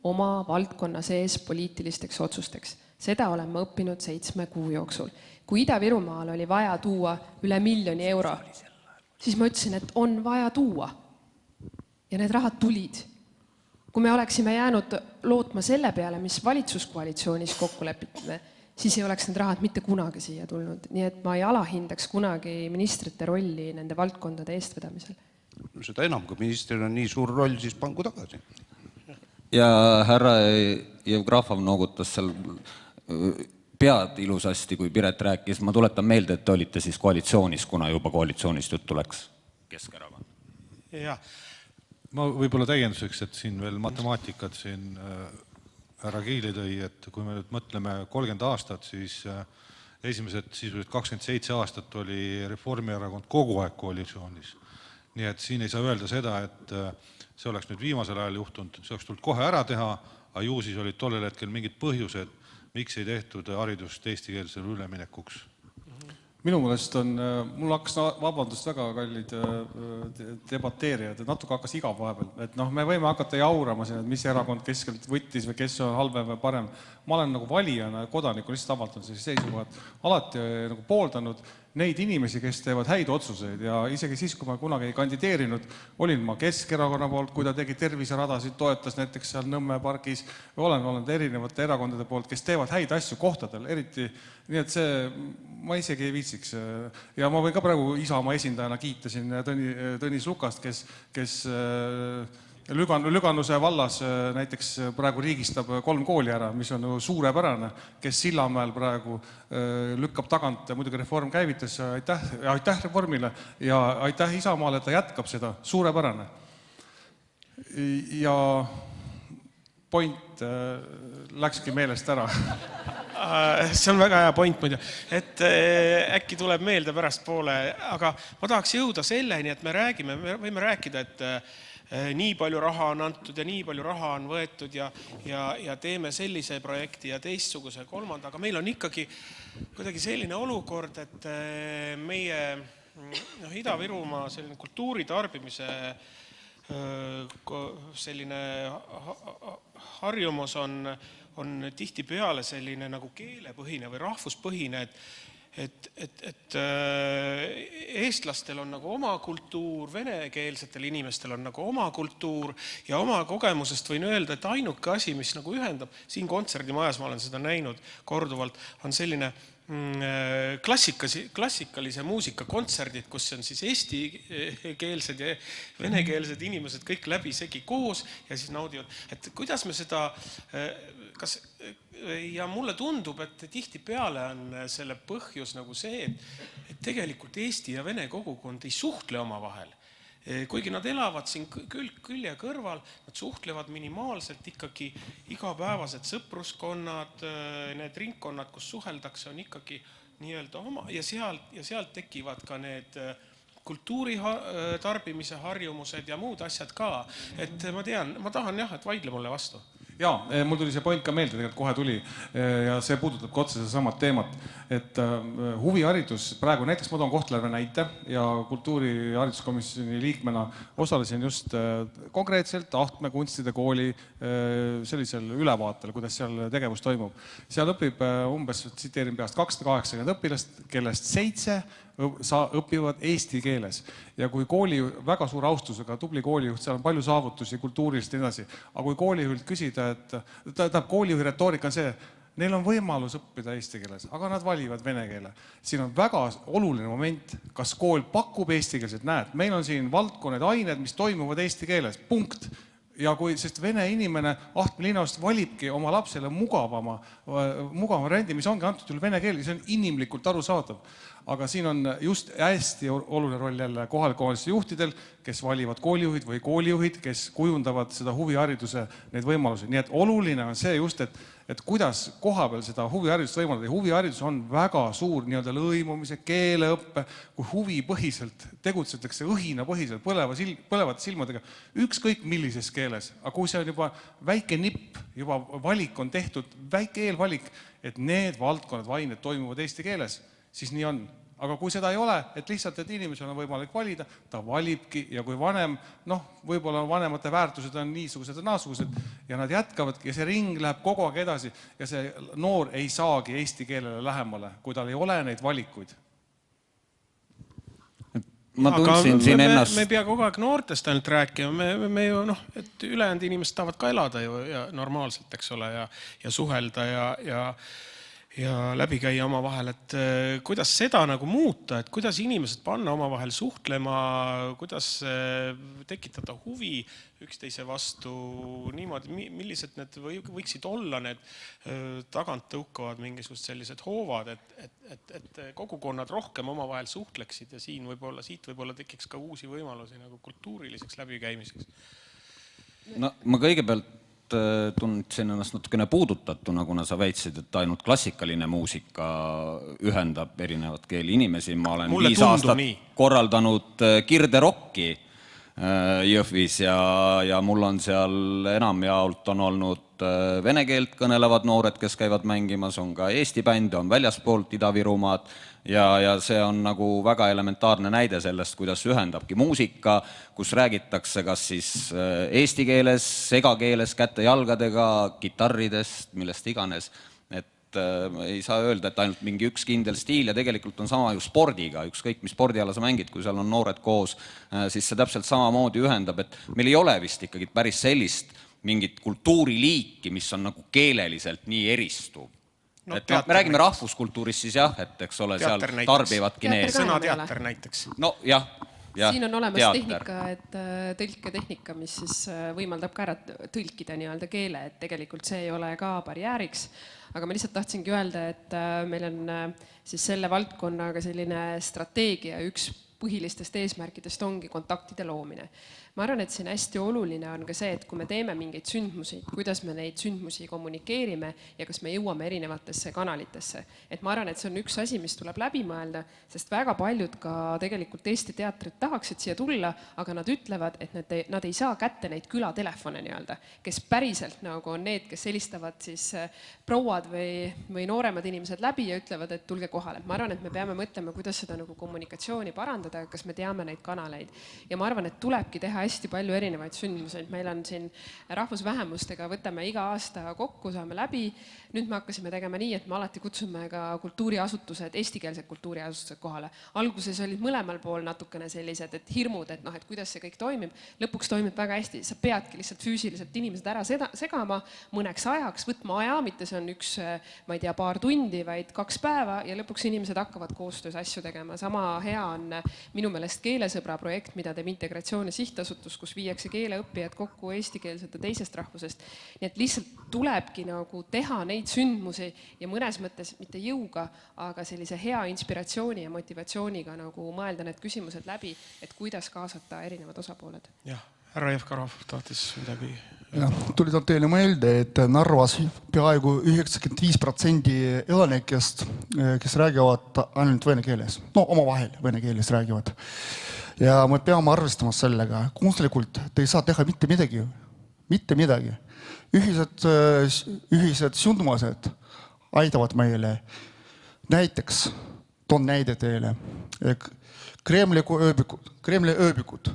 oma valdkonna sees poliitilisteks otsusteks. Seda olen ma õppinud 7 kuu jooksul. Kui Ida-Virumaal oli vaja tuua üle 1 miljoni euro, siis ma ütlesin, et on vaja tuua. Ja need rahad tulid. Kui me oleksime jäänud lootma selle peale, mis valitsuskoalitsioonis kokku lepitame, siis ei oleks need rahad mitte kunagi siia tulnud. Nii et ma ei alahindaks kunagi ministrite rolli nende valdkondade eestvedamisel. Seda enam, kui ministril on nii suur roll, siis pangu tagasi. Ja härra Jevgrafov noogutas seal pead ilusasti, kui Piret rääkis. Ma tuletan meelde, et te olite siis koalitsioonis, kuna juba koalitsioonist juttu läks Keskerakond. Jah. Ma võib-olla täienduseks, et siin veel matemaatikat siin härra Kiili tõi, et kui me nüüd mõtleme 30 aastat, siis esimesed sisuliselt 27 aastat oli Reformierakond kogu aeg koalitsioonis. Nii et siin ei saa öelda seda, et see oleks nüüd viimasel ajal juhtunud, see oleks tulnud kohe ära teha, aga ju siis olid tollel hetkel mingid põhjused, miks ei tehtud haridust eestikeelsele üleminekuks. Minu mõelest on, mul hakkas, vabandust, väga kallid debateerijad, et natuke hakkas igav vahepeal. Et me võime hakata jaurama siin, et mis erakond keskelt võttis või kes on halvem või parem. Ma olen nagu valijana ja kodanikul lihtsalt avaldanud sellise seisukohad. Alati nagu pooldanud neid inimesi, kes teevad häid otsuseid ja isegi siis, kui ma kunagi ei kandideerinud, olin ma Keskerakonna poolt, kui ta tegi terviseradasid, toetas näiteks seal Nõmme pargis, olen olnud erinevate erakondade poolt, kes teevad häid asju kohtadel, eriti, nii et see, ma isegi ei viitsiks. Ja ma võin ka praegu Isamaa esindajana kiita siin Tõnis Lukast, kes Lüganuse vallas näiteks praegu riigistab 3 kooli ära, mis on suurepärane, kes Sillamäel praegu lükkab tagant, muidugi reform käivitas, aitäh reformile ja aitäh Isamaale, et ta jätkab seda, suurepärane. Ja point läkski meelest ära. See on väga hea point muidu, et äkki tuleb meelde pärast poole, aga ma tahaks jõuda selleni, et me võime rääkida, et nii palju raha on antud ja nii palju raha on võetud ja teeme sellise projekti ja teistsuguse kolmanda, aga meil on ikkagi kuidagi selline olukord, et meie Ida-Virumaa selline kultuuritarbimise selline harjumus on tihtipeale selline nagu keelepõhine või rahvuspõhine, et eestlastel on nagu oma kultuur, venekeelsetel inimestel on nagu oma kultuur ja oma kogemusest võin öelda, et ainuke asi, mis nagu ühendab, siin kontserdimajas ma olen seda näinud korduvalt, on selline klassikalise muusika kontserdid, kus on siis eestikeelsed ja venekeelsed inimesed kõik läbisegi koos ja siis naudivad, et kuidas me seda, ja mulle tundub, et tihtipeale on selle põhjus nagu see, et tegelikult Eesti ja vene kogukond ei suhtle omavahel. Kuigi nad elavad siin külje kõrval, nad suhtlevad minimaalselt ikkagi igapäevased sõpruskonnad, need ringkonnad, kus suheldakse, on ikkagi nii-öelda oma ja sealt tekivad ka need kultuuri tarbimise harjumused ja muud asjad ka. Et ma tahan jah, et vaidle mulle vastu. Jaa, mul tuli see point ka meelde, tegelikult kohe tuli ja see puudutab ka otse seda samad teemat, et huviharidus praegu, näiteks ma toon Kohtla-Järve näite ja kultuurihariduskomisjoni liikmena osalesin just konkreetselt Ahtme kunstide kooli sellisel ülevaatel, kuidas seal tegevus toimub. Seal õpib umbes, tsiteerin peast, 280 õpilast, kellest 7 õpivad eesti keeles. Ja kui kooli väga suur austusega, tubli koolijuht, seal on palju saavutusi kultuuriliselt ja nii edasi, aga kui koolijuhilt küsida, et koolijuhi retoorika on see, neil on võimalus õppida eesti keeles, aga nad valivad vene keele. Siin on väga oluline moment, kas kool pakub eesti keelset, näed, meil on siin valdkonnad, ained, mis toimuvad eesti keeles, punkt. Ja kui, sest vene inimene Ahtme linnast valibki oma lapsele mugavama variandi, mis ongi antud vene keel, see on inimlikult arusaadav. Aga siin on just hästi oluline roll jälle kohaliku omavalitsuse juhtidel, kes valivad koolijuhid või koolijuhid, kes kujundavad seda huvihariduse neid võimalusi. Nii et oluline on see just, et kuidas koha peal seda huviharidust võimaldada. Huviharidus on väga suur nii-öelda lõimumise, keeleõppe, kui huvipõhiselt tegutsetakse õhinapõhiselt, põlevate silmadega, ükskõik millises keeles. Aga kui see on juba väike nipp, juba valik on tehtud, väike eelvalik, et need valdkonnad või ained toimuvad eesti keeles, siis nii on. Aga kui seda ei ole, et lihtsalt, et inimesel on võimalik valida, ta valibki ja kui vanem, võib-olla vanemate väärtused on niisugused ja naasugused ja nad jätkavadki ja see ring läheb kogu aeg edasi ja see noor ei saagi eesti keelele lähemale, kui tal ei ole neid valikuid. Ma tundsin siin ennast... Me ei pea kogu aeg noortest ainult rääkima, me ju et ülejäänud inimesed tahavad ka elada ju ja normaalselt, eks ole, ja suhelda ja läbi käia oma vahel, et kuidas seda nagu muuta, et kuidas inimesed panna oma vahel suhtlema, kuidas tekitada huvi üksteise vastu niimoodi, millised need võiksid olla need tagant tõukavad mingisugused sellised hoovad, et kogukonnad rohkem oma vahel suhtleksid ja siit võib-olla tekiks ka uusi võimalusi nagu kultuuriliseks läbikäimiseks. No ma kõigepealt tundsin ennast natukene puudutatuna, kuna sa väitsid, et ainult klassikaline muusika ühendab erinevat keeli inimesi. Ma olen 5 aastat korraldanud kirderokki Jõhvis ja mul on seal enamjaolt on olnud vene keelt kõnelevad noored, kes käivad mängimas, on ka Eesti bände, on väljaspoolt Ida-Virumaad ja see on nagu väga elementaarne näide sellest, kuidas ühendabki muusika, kus räägitakse kas siis eesti keeles, segakeeles, käte-jalgadega, kitarridest, millest iganes. Ei saa öelda, et ainult mingi üks kindel stiil ja tegelikult on sama ju spordiga, ükskõik mis spordiala sa mängid, kui seal on noored koos, siis see täpselt samamoodi ühendab, et meil ei ole vist ikkagi päris sellist mingit kultuuriliiki, mis on nagu keeleliselt nii eristuv. Me räägime rahvuskultuurist siis jah, et eks ole, seal tarbivadki need. Sõna teater näiteks. No jah. Siin on olemas tehnika, et tõlketehnika, mis siis võimaldab ka ära tõlkida nii-öelda keele, et tegelikult see ei ole ka barjääriks. Aga ma lihtsalt tahtsingi öelda, et meil on siis selle valdkonnaga selline strateegia, üks põhilistest eesmärkidest ongi kontaktide loomine. Ma arvan, et siin hästi oluline on ka see, et kui me teeme mingeid sündmusi, kuidas me neid sündmusi kommunikeerime ja kas me jõuame erinevatesse kanalitesse. Et ma arvan, et see on üks asi, mis tuleb läbi mõelda, sest väga paljud ka tegelikult Eesti teatrid tahaksid siia tulla, aga nad ütlevad, et nad ei saa kätte neid külatelefone nii-öelda, kes päriselt nagu on need, kes helistavad siis prouad või nooremad inimesed läbi ja ütlevad, et tulge kohale. Ma arvan, et me peame mõtlema, kuidas seda nagu kommunikatsiooni parandada, kas me teame neid kanaleid. Ja ma arvan, et tulebki teha hästi palju erinevaid sündmuseid. Meil on siin rahvusvähemustega, võtame iga aasta kokku, saame läbi. Nüüd me hakkasime tegema nii, et me alati kutsume ka kultuuriasutused, eestikeelsed kultuuriasutused kohale. Alguses olid mõlemal pool natukene sellised, et hirmud, et kuidas see kõik toimib. Lõpuks toimib väga hästi. Sa peadki lihtsalt füüsiliselt inimesed ära segama mõneks ajaks, võtma aja, mitte see on üks, ma ei tea, paar tundi, vaid 2 päeva ja lõpuks inimesed hakkavad koostöös asju tegema. Sama hea on minu meelest Keelesõbra projekt, mida teeb Integratsiooni Sihtasutus, kus viiakse keeleõppijad kokku eestikeelsete teisest rahvusest. Nii et lihtsalt tulebki nagu teha neid sündmusi ja mõnes mõttes mitte jõuga, aga sellise hea inspiratsiooni ja motivatsiooniga nagu mõelda need küsimused läbi, et kuidas kaasata erinevad osapooled. Jah, härra Jevkarov tahtis midagi. Tulitan teile meelde, et Narvas peaaegu 95% elanikest, kes räägivad ainult vene keeles. No omavahel vene keeles räägivad. Ja me peame arvestama sellega. Kunstlikult te ei saa teha mitte midagi. Mitte midagi. Ühised sündmused aitavad meile. Näiteks, toon näide teile. Kremli ööbikud.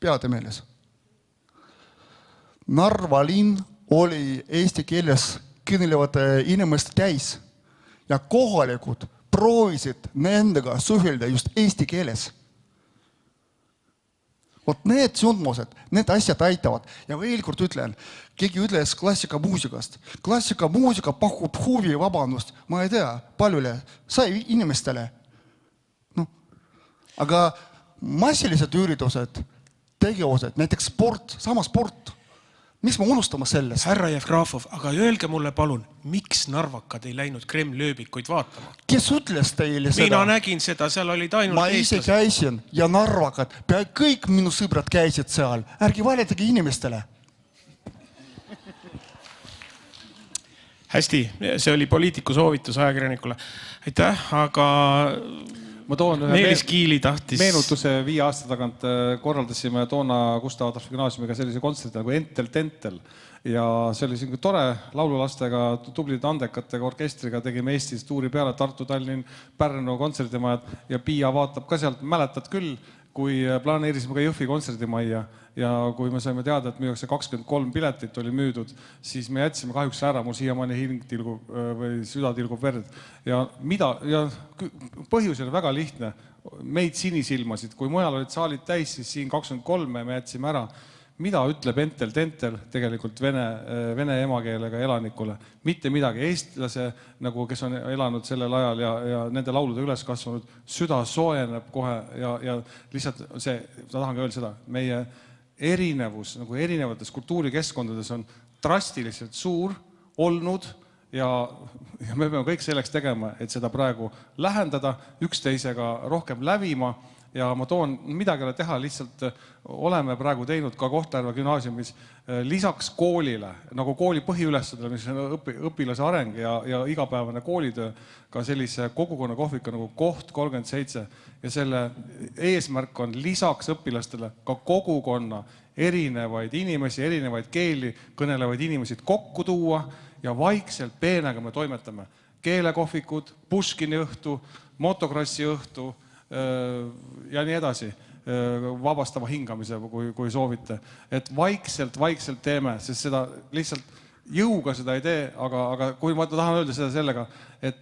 Peate meeles. Narva linn oli eesti keeles kõnelevate inimeste täis ja kohalikud proovisid nendega suhelda just eesti keeles. Vot need sündmused, need asjad aitavad. Ja veel kord ütlen, keegi ütles klassikamuusikast. Klassikamuusika pakub huvi vabandust, ma ei tea, paljule, sai inimestele. No. Aga massilised üritused, tegevused, näiteks sport, sama sport. Mis me unustame sellest? Härra Jevgrafov, aga öelge mulle palun, miks narvakad ei läinud Kremli ööbikuid vaatama? Kes ütles teile seda? Mina nägin seda, seal olid ainult ma ise käisin ja narvakad, pea kõik minu sõbrad käisid seal. Ärgi valitagi inimestele. Hästi, see oli poliitiku soovitus ajakirjanikule. Aitäh, aga ma toon Meelis Kiili tahtis meenutuse 5 aasta tagant korraldasime toona Gustav Adolfi gümnaasiumiga sellise kontserti nagu Entel Tentel ja see oli tore laululastega, tublide andekatega orkestriga tegime Eestis tuuri peale Tartu, Tallinn, Pärnu kontserdimajad ja Piia vaatab ka sealt, mäletad küll, kui planeerisime ka Jõhvi kontserdimajja ja kui me saime teada, et müüakse 23 piletit oli müüdud, siis me jätsime kahjuks ära, mul siiamaani hing tilgub või süda tilgub verd. Ja põhjus oli väga lihtne, meid sinisilmasid, kui mujal olid saalid täis, siis siin 23 me jätsime ära. Mida ütleb Entel Tentel tegelikult vene emakeelega elanikule? Mitte midagi. Eestlase, nagu kes on elanud sellel ajal ja nende laulude üles kasvanud, süda soojeneb kohe ja lihtsalt see, ma tahan ka öelda seda, meie erinevus nagu erinevates kultuurikeskkondades on drastiliselt suur olnud ja me peame kõik selleks tegema, et seda praegu lähendada, üksteisega rohkem lävima ja ma toon midagi ole teha, lihtsalt oleme praegu teinud ka Kohtla-Järve gümnaasiumis lisaks koolile, nagu kooli põhiülesandele, mis on õpilase areng ja igapäevane koolitöö, ka sellise kogukonna kohvika nagu Koht 37 ja selle eesmärk on lisaks õpilastele ka kogukonna erinevaid inimesi, erinevaid keeli kõnelevaid inimesi kokku tuua ja vaikselt peenega me toimetame. Keelekohvikud, Puškini õhtu, motokrossi õhtu ja nii edasi, vabastava hingamise, kui soovite. Et vaikselt teeme, sest seda lihtsalt jõuga seda ei tee, aga kui ma tahan öelda seda sellega, et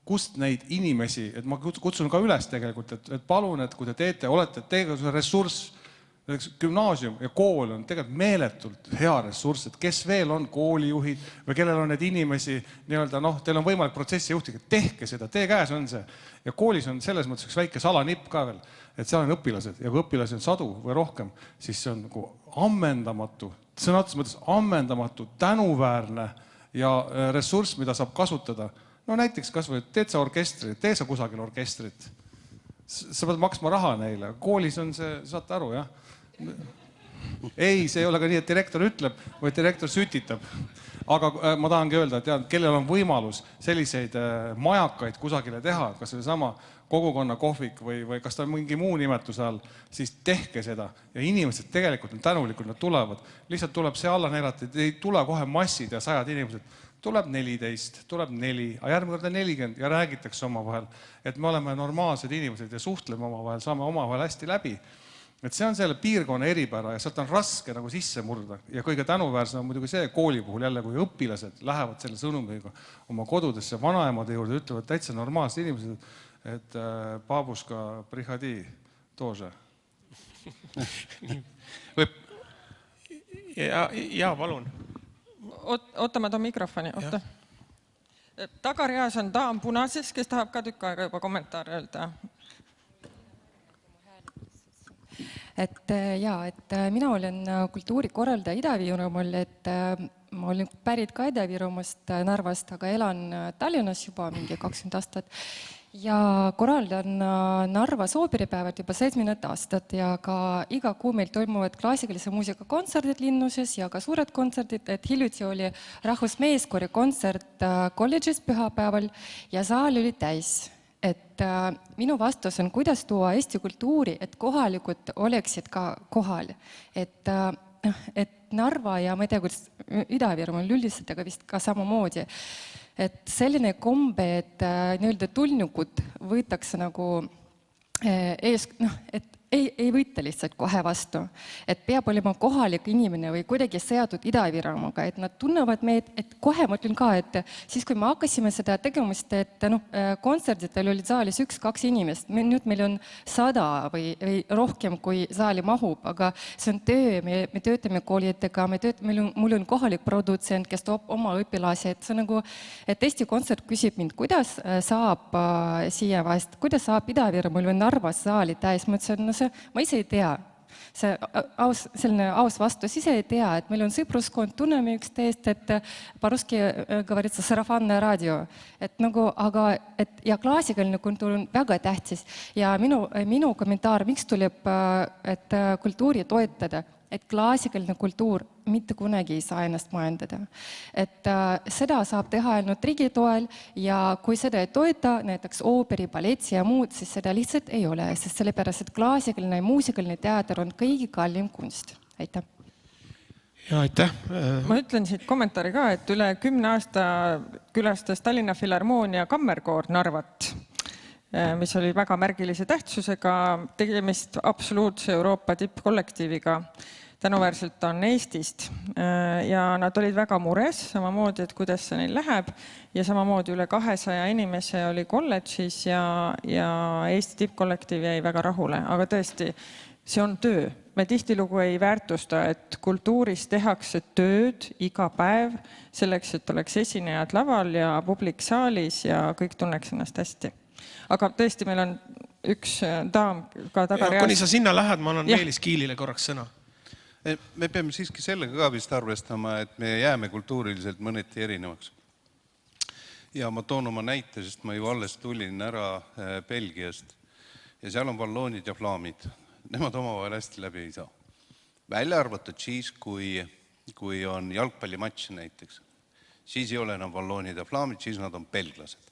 kust neid inimesi, et ma kutsun ka üles tegelikult, et palun, et kui te teete, olete teiega ressurss, gümnaasium ja kool on tegelikult meeletult hea ressurss, et kes veel on koolijuhid või kellel on need inimesi, teil on võimalik protsessi juhtiga, tehke seda, teie käes on see. Ja koolis on selles mõttes üks väike salanipp ka veel, et seal on õpilased ja kui õpilasi on 100 või rohkem, siis see on nagu ammendamatu, sõnatus mõttes ammendamatu, tänuväärne ja ressurss, mida saab kasutada. No näiteks kas või teed sa orkestrit, tee sa kusagil orkestrit. sa pead maksma raha neile. Koolis on see, saate aru, jah? Ei, see ei ole ka nii, et direktor ütleb, vaid direktor sütitab. Aga ma tahangi öelda, et kellel on võimalus selliseid majakaid kusagile teha, kas see sama kogukonna kohvik või kas ta on mingi muu nimetuse all, siis tehke seda. Ja inimesed tegelikult on tänulikud, nad tulevad. Lihtsalt tuleb see alla neelata, et ei tule kohe massid ja 100 inimesed. Tuleb 14, tuleb 4, aga järgmine kord on 40 ja räägitakse omavahel, et me oleme normaalsed inimesed ja suhtleme omavahel, saame omavahel hästi läbi. Et see on selle piirkonna eripära ja sealt on raske nagu sisse murda. Ja kõige tänuväärsem on muidugi see kooli puhul jälle, kui õpilased lähevad selle sõnumiga oma kodudesse vanaemade juurde, ütlevad täitsa normaalsed inimesed, et babuška prihadi тоже. Ja, palun. Ootame ta mikrofoni. Tagareas on daam punases, kes tahab ka tükk aega juba kommentaare öelda. Et mina olen kultuurikorraldaja Ida-Virumaal, et ma olen pärit ka Ida-Virumast, Narvast, aga elan Tallinnas juba mingi 20 aastat ja korraldan Narvas ooperipäevad juba 7 aastat ja ka iga kuu meil toimuvad klassikalise muusika kontserdid linnuses ja ka suured kontserdid, et hiljuti oli rahvusmeeskoori kontsert kolledžis pühapäeval ja saal oli täis. Et minu vastus on, kuidas tuua Eesti kultuuri, et kohalikud oleksid ka kohal. Et Narva ja ma ei tea, kuidas Ida-Virumaal üldiselt, aga vist ka samamoodi. Et selline kombe, et nii-öelda tulnukud võitakse nagu ees, et ei võita lihtsalt kohe vastu. Et peab olema kohalik inimene või kuidagi seatud Ida-Virumaaga, et nad tunnevad meid, et kohe ma ütlen ka, et siis kui me hakkasime seda tegemist, et kontserditel olid saalis 1-2 inimest, nüüd meil on 100 või rohkem kui saali mahub, aga see on töö, me töötame koolidega, mul on kohalik produtsent, kes toob oma õpilasi, et see nagu, et Eesti Kontsert küsib mind, kuidas saab siia vast, kuidas saab Ida-Virumaal või Narvas saali täis, mõtlesin, ma ise ei tea. Selline aus vastus, ise ei tea, et meil on sõpruskond, tunneme üksteist, et по-русски говорится сарафанное радио. Et nagu, aga, ja klaasikaline kultuur on väga tähtis. Ja minu kommentaar, miks tuleb et kultuuri toetada, et klaasikaline kultuur mitte kunagi ei saa ennast majandada. Et seda saab teha ainult riigi toel ja kui seda ei toeta, näiteks ooperi, balletsi ja muud, siis seda lihtsalt ei ole, sest sellepärast, et klaasikaline ja muusikaline teater on kõige kallim kunst. Aitäh. Ja, aitäh. Ma ütlen siit kommentaari ka, et üle 10 aasta külastas Tallinna Filharmoonia kammerkoor Narvat, mis oli väga märgilise tähtsusega, tegemist absoluutse Euroopa tippkollektiiviga. Tänuväärselt on Eestist ja nad olid väga mures, samamoodi, et kuidas see neil läheb ja samamoodi üle 200 inimese oli kolledžis ja Eesti tippkollektiiv jäi väga rahule, aga tõesti, see on töö. Me tihtilugu ei väärtusta, et kultuuris tehakse tööd iga päev selleks, et oleks esinejad laval ja publik saalis ja kõik tunneks ennast hästi. Aga tõesti, meil on üks daam ka tagareas. Kuni sa sinna lähed, ma annan Meelis Kiilile korraks sõna. Me peame siiski sellega ka vist arvestama, et me jääme kultuuriliselt mõneti erinevaks. Ja ma toon oma näite, sest ma ju alles tulin ära Belgiast ja seal on valloonid ja flaamid. Nemad omavahel hästi läbi ei saa. Välja arvatud siis, kui on jalgpallimatš näiteks. Siis ei ole enam valloonid ja flaamid, siis nad on belglased.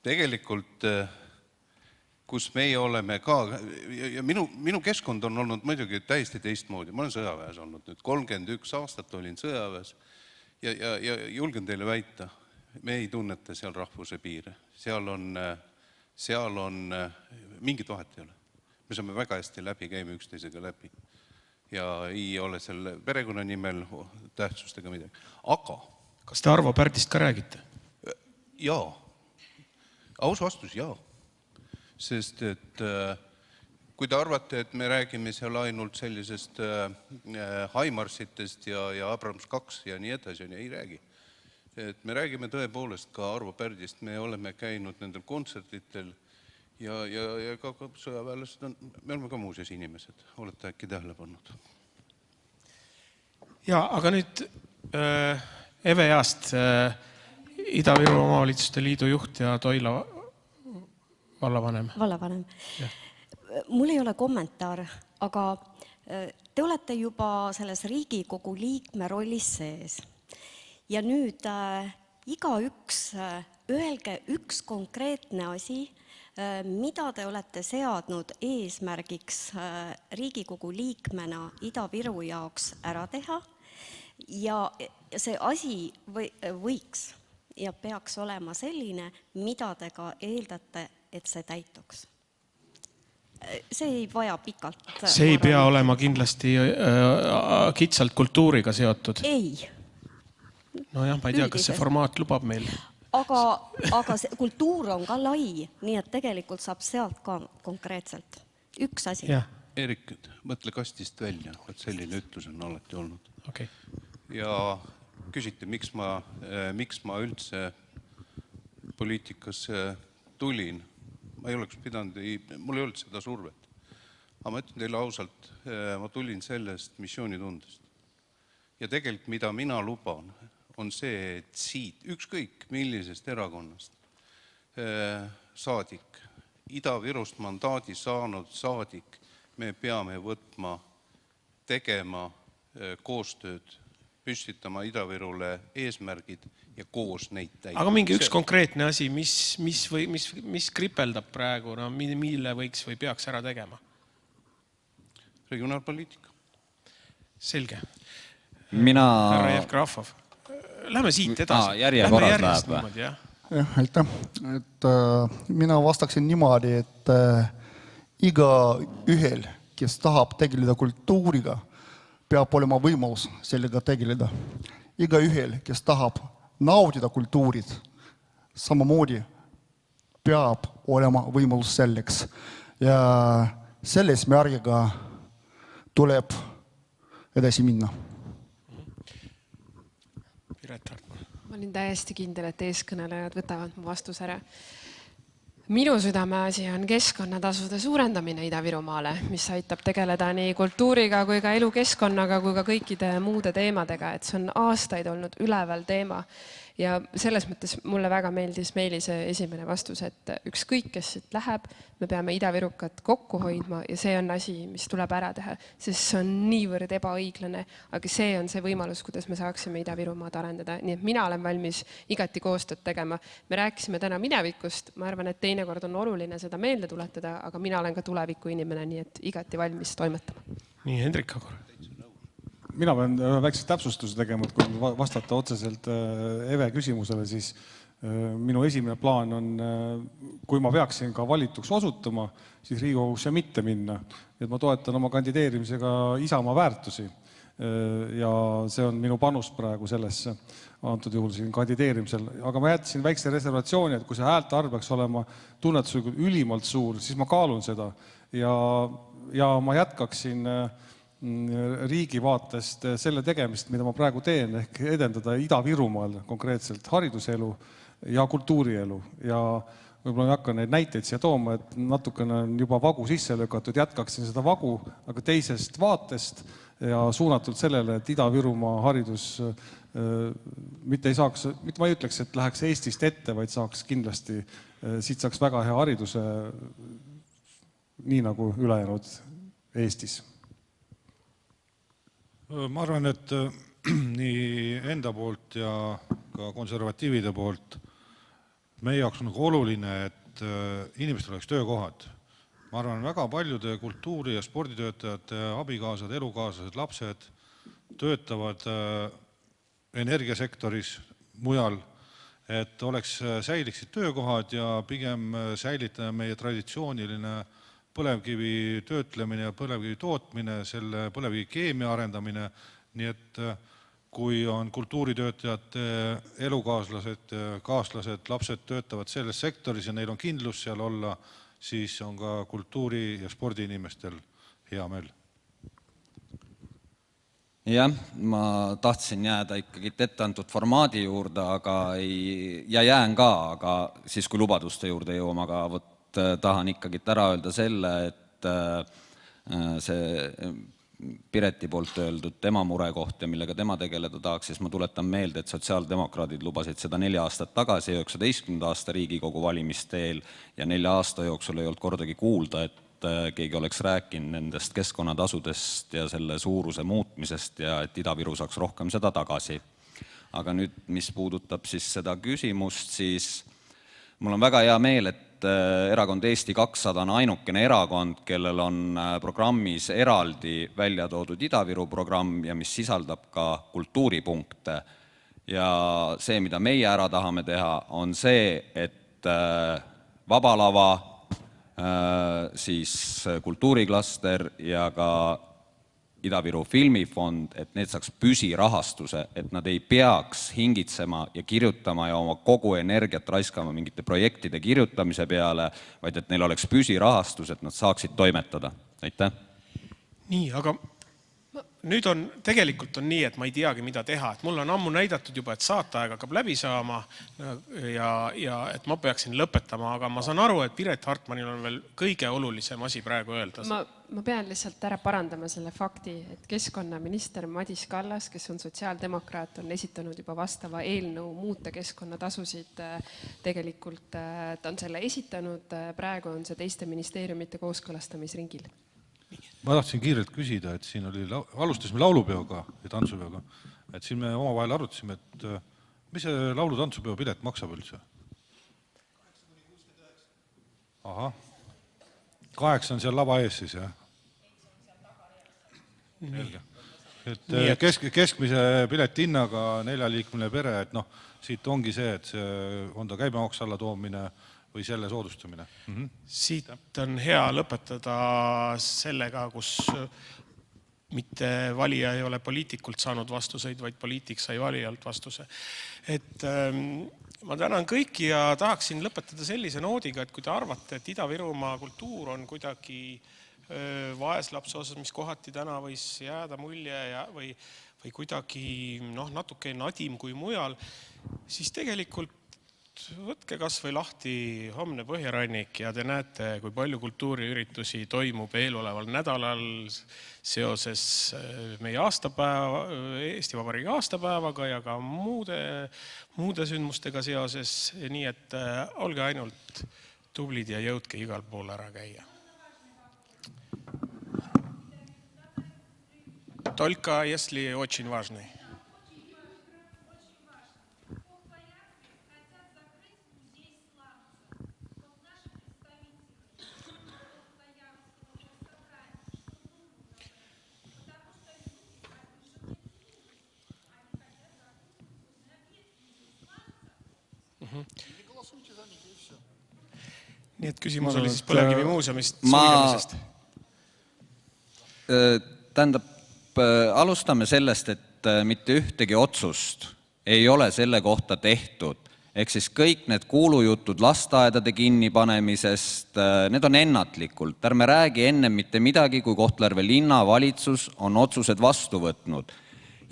Tegelikult kus meie oleme ka, ja minu keskkond on olnud muidugi täiesti teistmoodi. Ma olen sõjaväes olnud nüüd, 31 aastat olin sõjaväes ja julgen teile väita, me ei tunneta seal rahvuse piire. Seal on mingit vahet ei ole. Me saame väga hästi läbi, käime üksteisega läbi ja ei ole selle perekonna nimel tähtsust ega midagi. Aga... Kas te Arvo Pärdist ka räägite? Jaa. Aus vastus jaa. Sest et kui te arvate, et me räägime seal ainult sellisest Haimarsitest ja Abrams 2 ja nii edasi, ei räägi. Et me räägime tõepoolest ka Arvo Pärdist, me oleme käinud nendel kontsertitel ja ka sõjaväelased on, me oleme ka muuseas inimesed, olete äkki tähele pannud. Ja, aga nüüd EVEA-st Ida-Viru Omavalitsuste Liidu juht ja Toila Vallavanem. Vallavanem. Mul ei ole kommentaar, aga te olete juba selles Riigikogu liikme rollis sees. Ja nüüd igaüks öelge üks konkreetne asi, mida te olete seadnud eesmärgiks Riigikogu liikmena Ida-Viru jaoks ära teha ja see asi võiks ja peaks olema selline, mida te ka eeldate, et see täituks. See ei vaja pikalt. See ei pea olema kindlasti kitsalt kultuuriga seotud. Ei. Nojah, ma ei tea, kas see formaat lubab meil. Aga see kultuur on ka lai, nii et tegelikult saab sealt ka konkreetselt. Üks asi. Erik, mõtle kastist välja, et selline ütlus on alati olnud. Okay. Ja küsiti, miks ma üldse poliitikasse tulin. Ma ei oleks pidanud, mul ei olnud seda survet. Aga ma ütlen teile ausalt, ma tulin sellest missioonitundest. Ja tegelikult, mida mina luban, on see, et siit ükskõik millisest erakonnast saadik, Ida-Virust mandaadi saanud saadik, me peame võtma, tegema koostööd, püstitama Ida-Virule eesmärgid ja koos neid täita. Aga mingi üks konkreetne asi, mis kripeldab praegu, mille võiks või peaks ära tegema? Regionaalpoliitika. Selge. Härra Jevgrafov. Lähme siit edasi. Järjekorras läheb või? Aitäh. Mina vastaksin niimoodi, et iga ühel, kes tahab tegeleda kultuuriga, peab olema võimalus sellega tegeleda. Iga ühel, kes tahab naudida kultuurid, samamoodi peab olema võimalus selleks. Ja selles märgiga tuleb edasi minna. Ma olin täiesti kindel, et eeskõnelejad võtavad mu vastus ära. Minu südameasi on keskkonnatasude suurendamine Ida-Virumaale, mis aitab tegeleda nii kultuuriga kui ka elukeskkonnaga kui ka kõikide muude teemadega, et see on aastaid olnud üleval teema. Ja selles mõttes mulle väga meeldis Meelise esimene vastus, et ükskõik, kes siit läheb, me peame Ida-Virukat kokku hoidma ja see on asi, mis tuleb ära teha, sest see on niivõrd ebaõiglane, aga see on see võimalus, kuidas me saaksime Ida-Virumaad arendada. Nii et mina olen valmis igati koostööd tegema. Me rääkisime täna minevikust, ma arvan, et teinekord on oluline seda meelde tuletada, aga mina olen ka tuleviku inimene, nii et igati valmis toimetama. Nii, Hendrik Agor. Mina pean väikse täpsustuse tegema, et kui vastata otseselt Eve küsimusele, siis minu esimene plaan on, kui ma peaksin ka valituks osutuma, siis Riigikogusse mitte minna. Et ma toetan oma kandideerimisega Isamaa väärtusi ja see on minu panus praegu sellesse antud juhul siin kandideerimisel. Aga ma jätsin väikse reservatsiooni, et kui see häälte arv peaks olema tunnetuslikult ülimalt suur, siis ma kaalun seda ja ma jätkaksin riigi vaatest selle tegemist, mida ma praegu teen, ehk edendada Ida-Virumaal konkreetselt hariduselu ja kultuurielu. Ja võib-olla ei hakka neid näiteid siia tooma, et natukene on juba vagu sisse lükatud, jätkaksin seda vagu, aga teisest vaatest ja suunatult sellele, et Ida-Virumaa haridus mitte ma ei ütleks, et läheks Eestist ette, vaid saaks kindlasti, siit saaks väga hea hariduse, nii nagu ülejäänud Eestis. Ma arvan, et nii enda poolt ja ka konservatiivide poolt meie jaoks on oluline, et inimestel oleks töökohad. Ma arvan, väga paljude kultuuri- ja sporditöötajate abikaasad, elukaaslased, lapsed töötavad energiasektoris mujal, et oleks säiliksid töökohad ja pigem säilitada meie traditsiooniline põlevkivi töötlemine ja põlevkivi tootmine, selle põlevkivi keemia arendamine, nii et kui on kultuuritöötajate elukaaslased, kaaslased, lapsed töötavad selles sektoris ja neil on kindlus seal olla, siis on ka kultuuri- ja spordiinimestel hea meel. Jah, ma tahtsin jääda ikkagi ette antud formaadi juurde, ja jään ka, aga siis kui lubaduste juurde jõuame, aga tahan ikkagi ära öelda selle, et see Pireti poolt öeldud tema murekoht ja millega tema tegeleda tahaks, siis ma tuletan meelde, et sotsiaaldemokraadid lubasid seda 4 aastat tagasi 19 aasta Riigikogu valimiste eel ja 4 aasta jooksul ei olnud kordagi kuulda, et keegi oleks rääkinud nendest keskkonnatasudest ja selle suuruse muutmisest ja et Ida-Viru saaks rohkem seda tagasi. Aga nüüd, mis puudutab siis seda küsimust, siis mul on väga hea meel, et erakond Eesti 200 on ainukene erakond, kellel on programmis eraldi välja toodud Ida-Viru programm ja mis sisaldab ka kultuuripunkte. Ja see, mida meie ära tahame teha, on see, et Vaba Lava, siis kultuuriklaster ja ka Ida-Viru filmifond, et need saaks püsirahastuse, et nad ei peaks hingitsema ja kirjutama ja oma kogu energiat raiskama mingite projektide kirjutamise peale, vaid et neil oleks püsirahastus, et nad saaksid toimetada. Aitäh! Nii, aga nüüd on, tegelikult on nii, et ma ei teagi, mida teha. Et mul on ammu näidatud juba, et saateaeg hakkab läbi saama ja et ma peaksin lõpetama, aga ma saan aru, et Piret Hartmanil on veel kõige olulisem asi praegu öelda. Ma pean lihtsalt ära parandama selle fakti, et keskkonnaminister Madis Kallas, kes on sotsiaaldemokraat, on esitanud juba vastava eelnõu muuta keskkonnatasusid. Tegelikult ta on selle esitanud, praegu on see teiste ministeeriumite kooskõlastamisringil. Ma tahtsin kiirelt küsida, et siin alustasime laulupeoga ja tantsupeoga, et siin me omavahel arutasime, et mis see laulu-tantsupeo pilet maksab üldse? 8 on seal lava ees siis, jah? Et keskmise pileti hinnaga 4-liikmeline pere, et siit ongi see, et on ta käibemaks alla toomine või selle soodustamine. Siit on hea lõpetada sellega, kus mitte valija ei ole poliitikult saanud vastuseid, vaid poliitik sai valijalt vastuse. Et ma tänan kõiki ja tahaksin lõpetada sellise noodiga, et kui te arvate, et Ida-Virumaa kultuur on kuidagi vaeslapse osas, mis kohati täna võis jääda mulje või kuidagi natuke nadim kui mujal, siis tegelikult võtke kas või lahti homne Põhjarannik ja te näete, kui palju kultuuriüritusi toimub eeloleval nädalal seoses meie Eesti Vabariigi aastapäevaga ja ka muude sündmustega seoses. Nii et olge ainult tublid ja jõudke igal pool ära käia. Только если очень важный. Nii et küsimus oli siis Põlevkivi muuseumist sulgemisest. Tähendab, alustame sellest, et mitte ühtegi otsust ei ole selle kohta tehtud. Ehk siis kõik need kuulujutud lasteaedade kinnipanemisest, need on ennatlikult. Ärme räägi enne mitte midagi, kui Kohtla-Järve linnavalitsus on otsused vastu võtnud.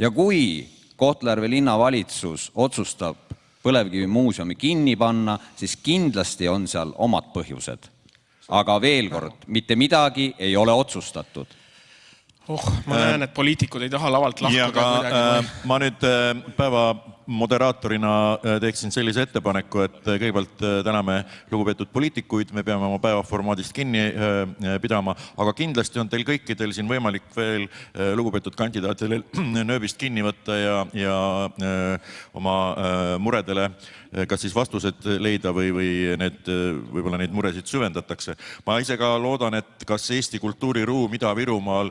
Ja kui Kohtla-Järve linnavalitsus otsustab Põlevkivi muuseumi kinni panna, siis kindlasti on seal omad põhjused. Aga veel kord, mitte midagi ei ole otsustatud. Ma näen, et poliitikud ei taha lavalt lahkuda. Ma nüüd päeva moderaatorina teeksin sellise ettepaneku, et kõigepealt täname lugupeetud poliitikuid, me peame oma päevaformaadist kinni pidama, aga kindlasti on teil kõikidel siin võimalik veel lugupeetud kandidaatidele nööbist kinni võtta ja oma muredele kas siis vastused leida või võib-olla neid muresid süvendatakse. Ma ise ka loodan, et kas Eesti kultuuriruum Ida-Virumaal,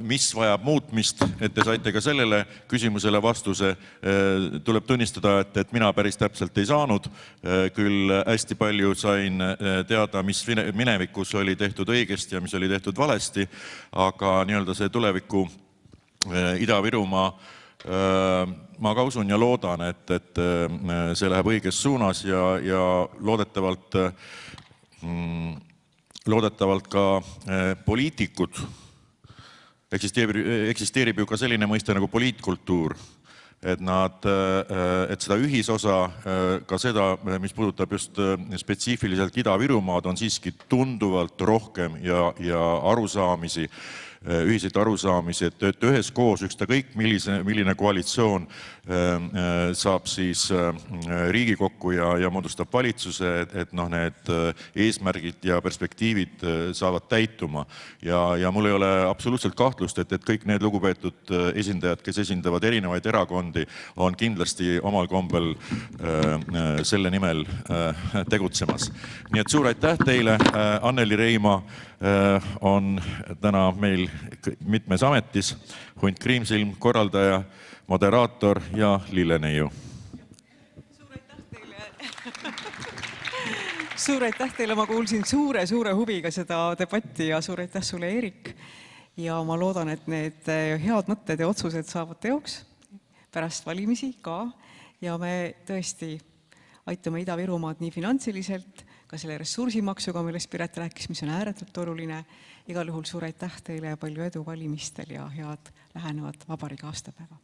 mis vajab muutmist, et te saite ka sellele küsimusele vastuse. Tuleb tunnistada, et mina päris täpselt ei saanud. Küll hästi palju sain teada, mis minevikus oli tehtud õigesti ja mis oli tehtud valesti, aga nii-öelda see tuleviku Ida-Virumaa ma ka usun ja loodan, et see läheb õiges suunas ja loodetavalt ka poliitikud, eksisteerib ju ka selline mõiste nagu poliitkultuur, et seda ühisosa, ka seda, mis puudutab just spetsiifiliselt Ida-Virumaad, on siiski tunduvalt rohkem ja arusaamisi ühiseid arusaamisi, et üheskoos ükskõik milline koalitsioon saab siis Riigikokku ja moodustab valitsuse, et need eesmärgid ja perspektiivid saavad täituma. Ja mul ei ole absoluutselt kahtlust, et kõik need lugupeetud esindajad, kes esindavad erinevaid erakondi, on kindlasti omal kombel selle nimel tegutsemas. Nii et suur aitäh teile. Anneli Reima on täna meil mitmes ametis. Hunt Kriimsilm, korraldaja, moderaator ja Lilleneiu. Suur aitäh teile, ma kuulsin suure huviga seda debatti ja suur aitäh sulle, Eerik. Ja ma loodan, et need head mõtted ja otsused saavad teoks pärast valimisi ka. Ja me tõesti aitame Ida-Virumaad nii finantsiliselt, ka selle ressursimaksuga, millest Piret rääkis, mis on ääretult oluline. Igal juhul suur aitäh teile ja palju edu valimistel ja head lähenevat vabariigi aastapäeva.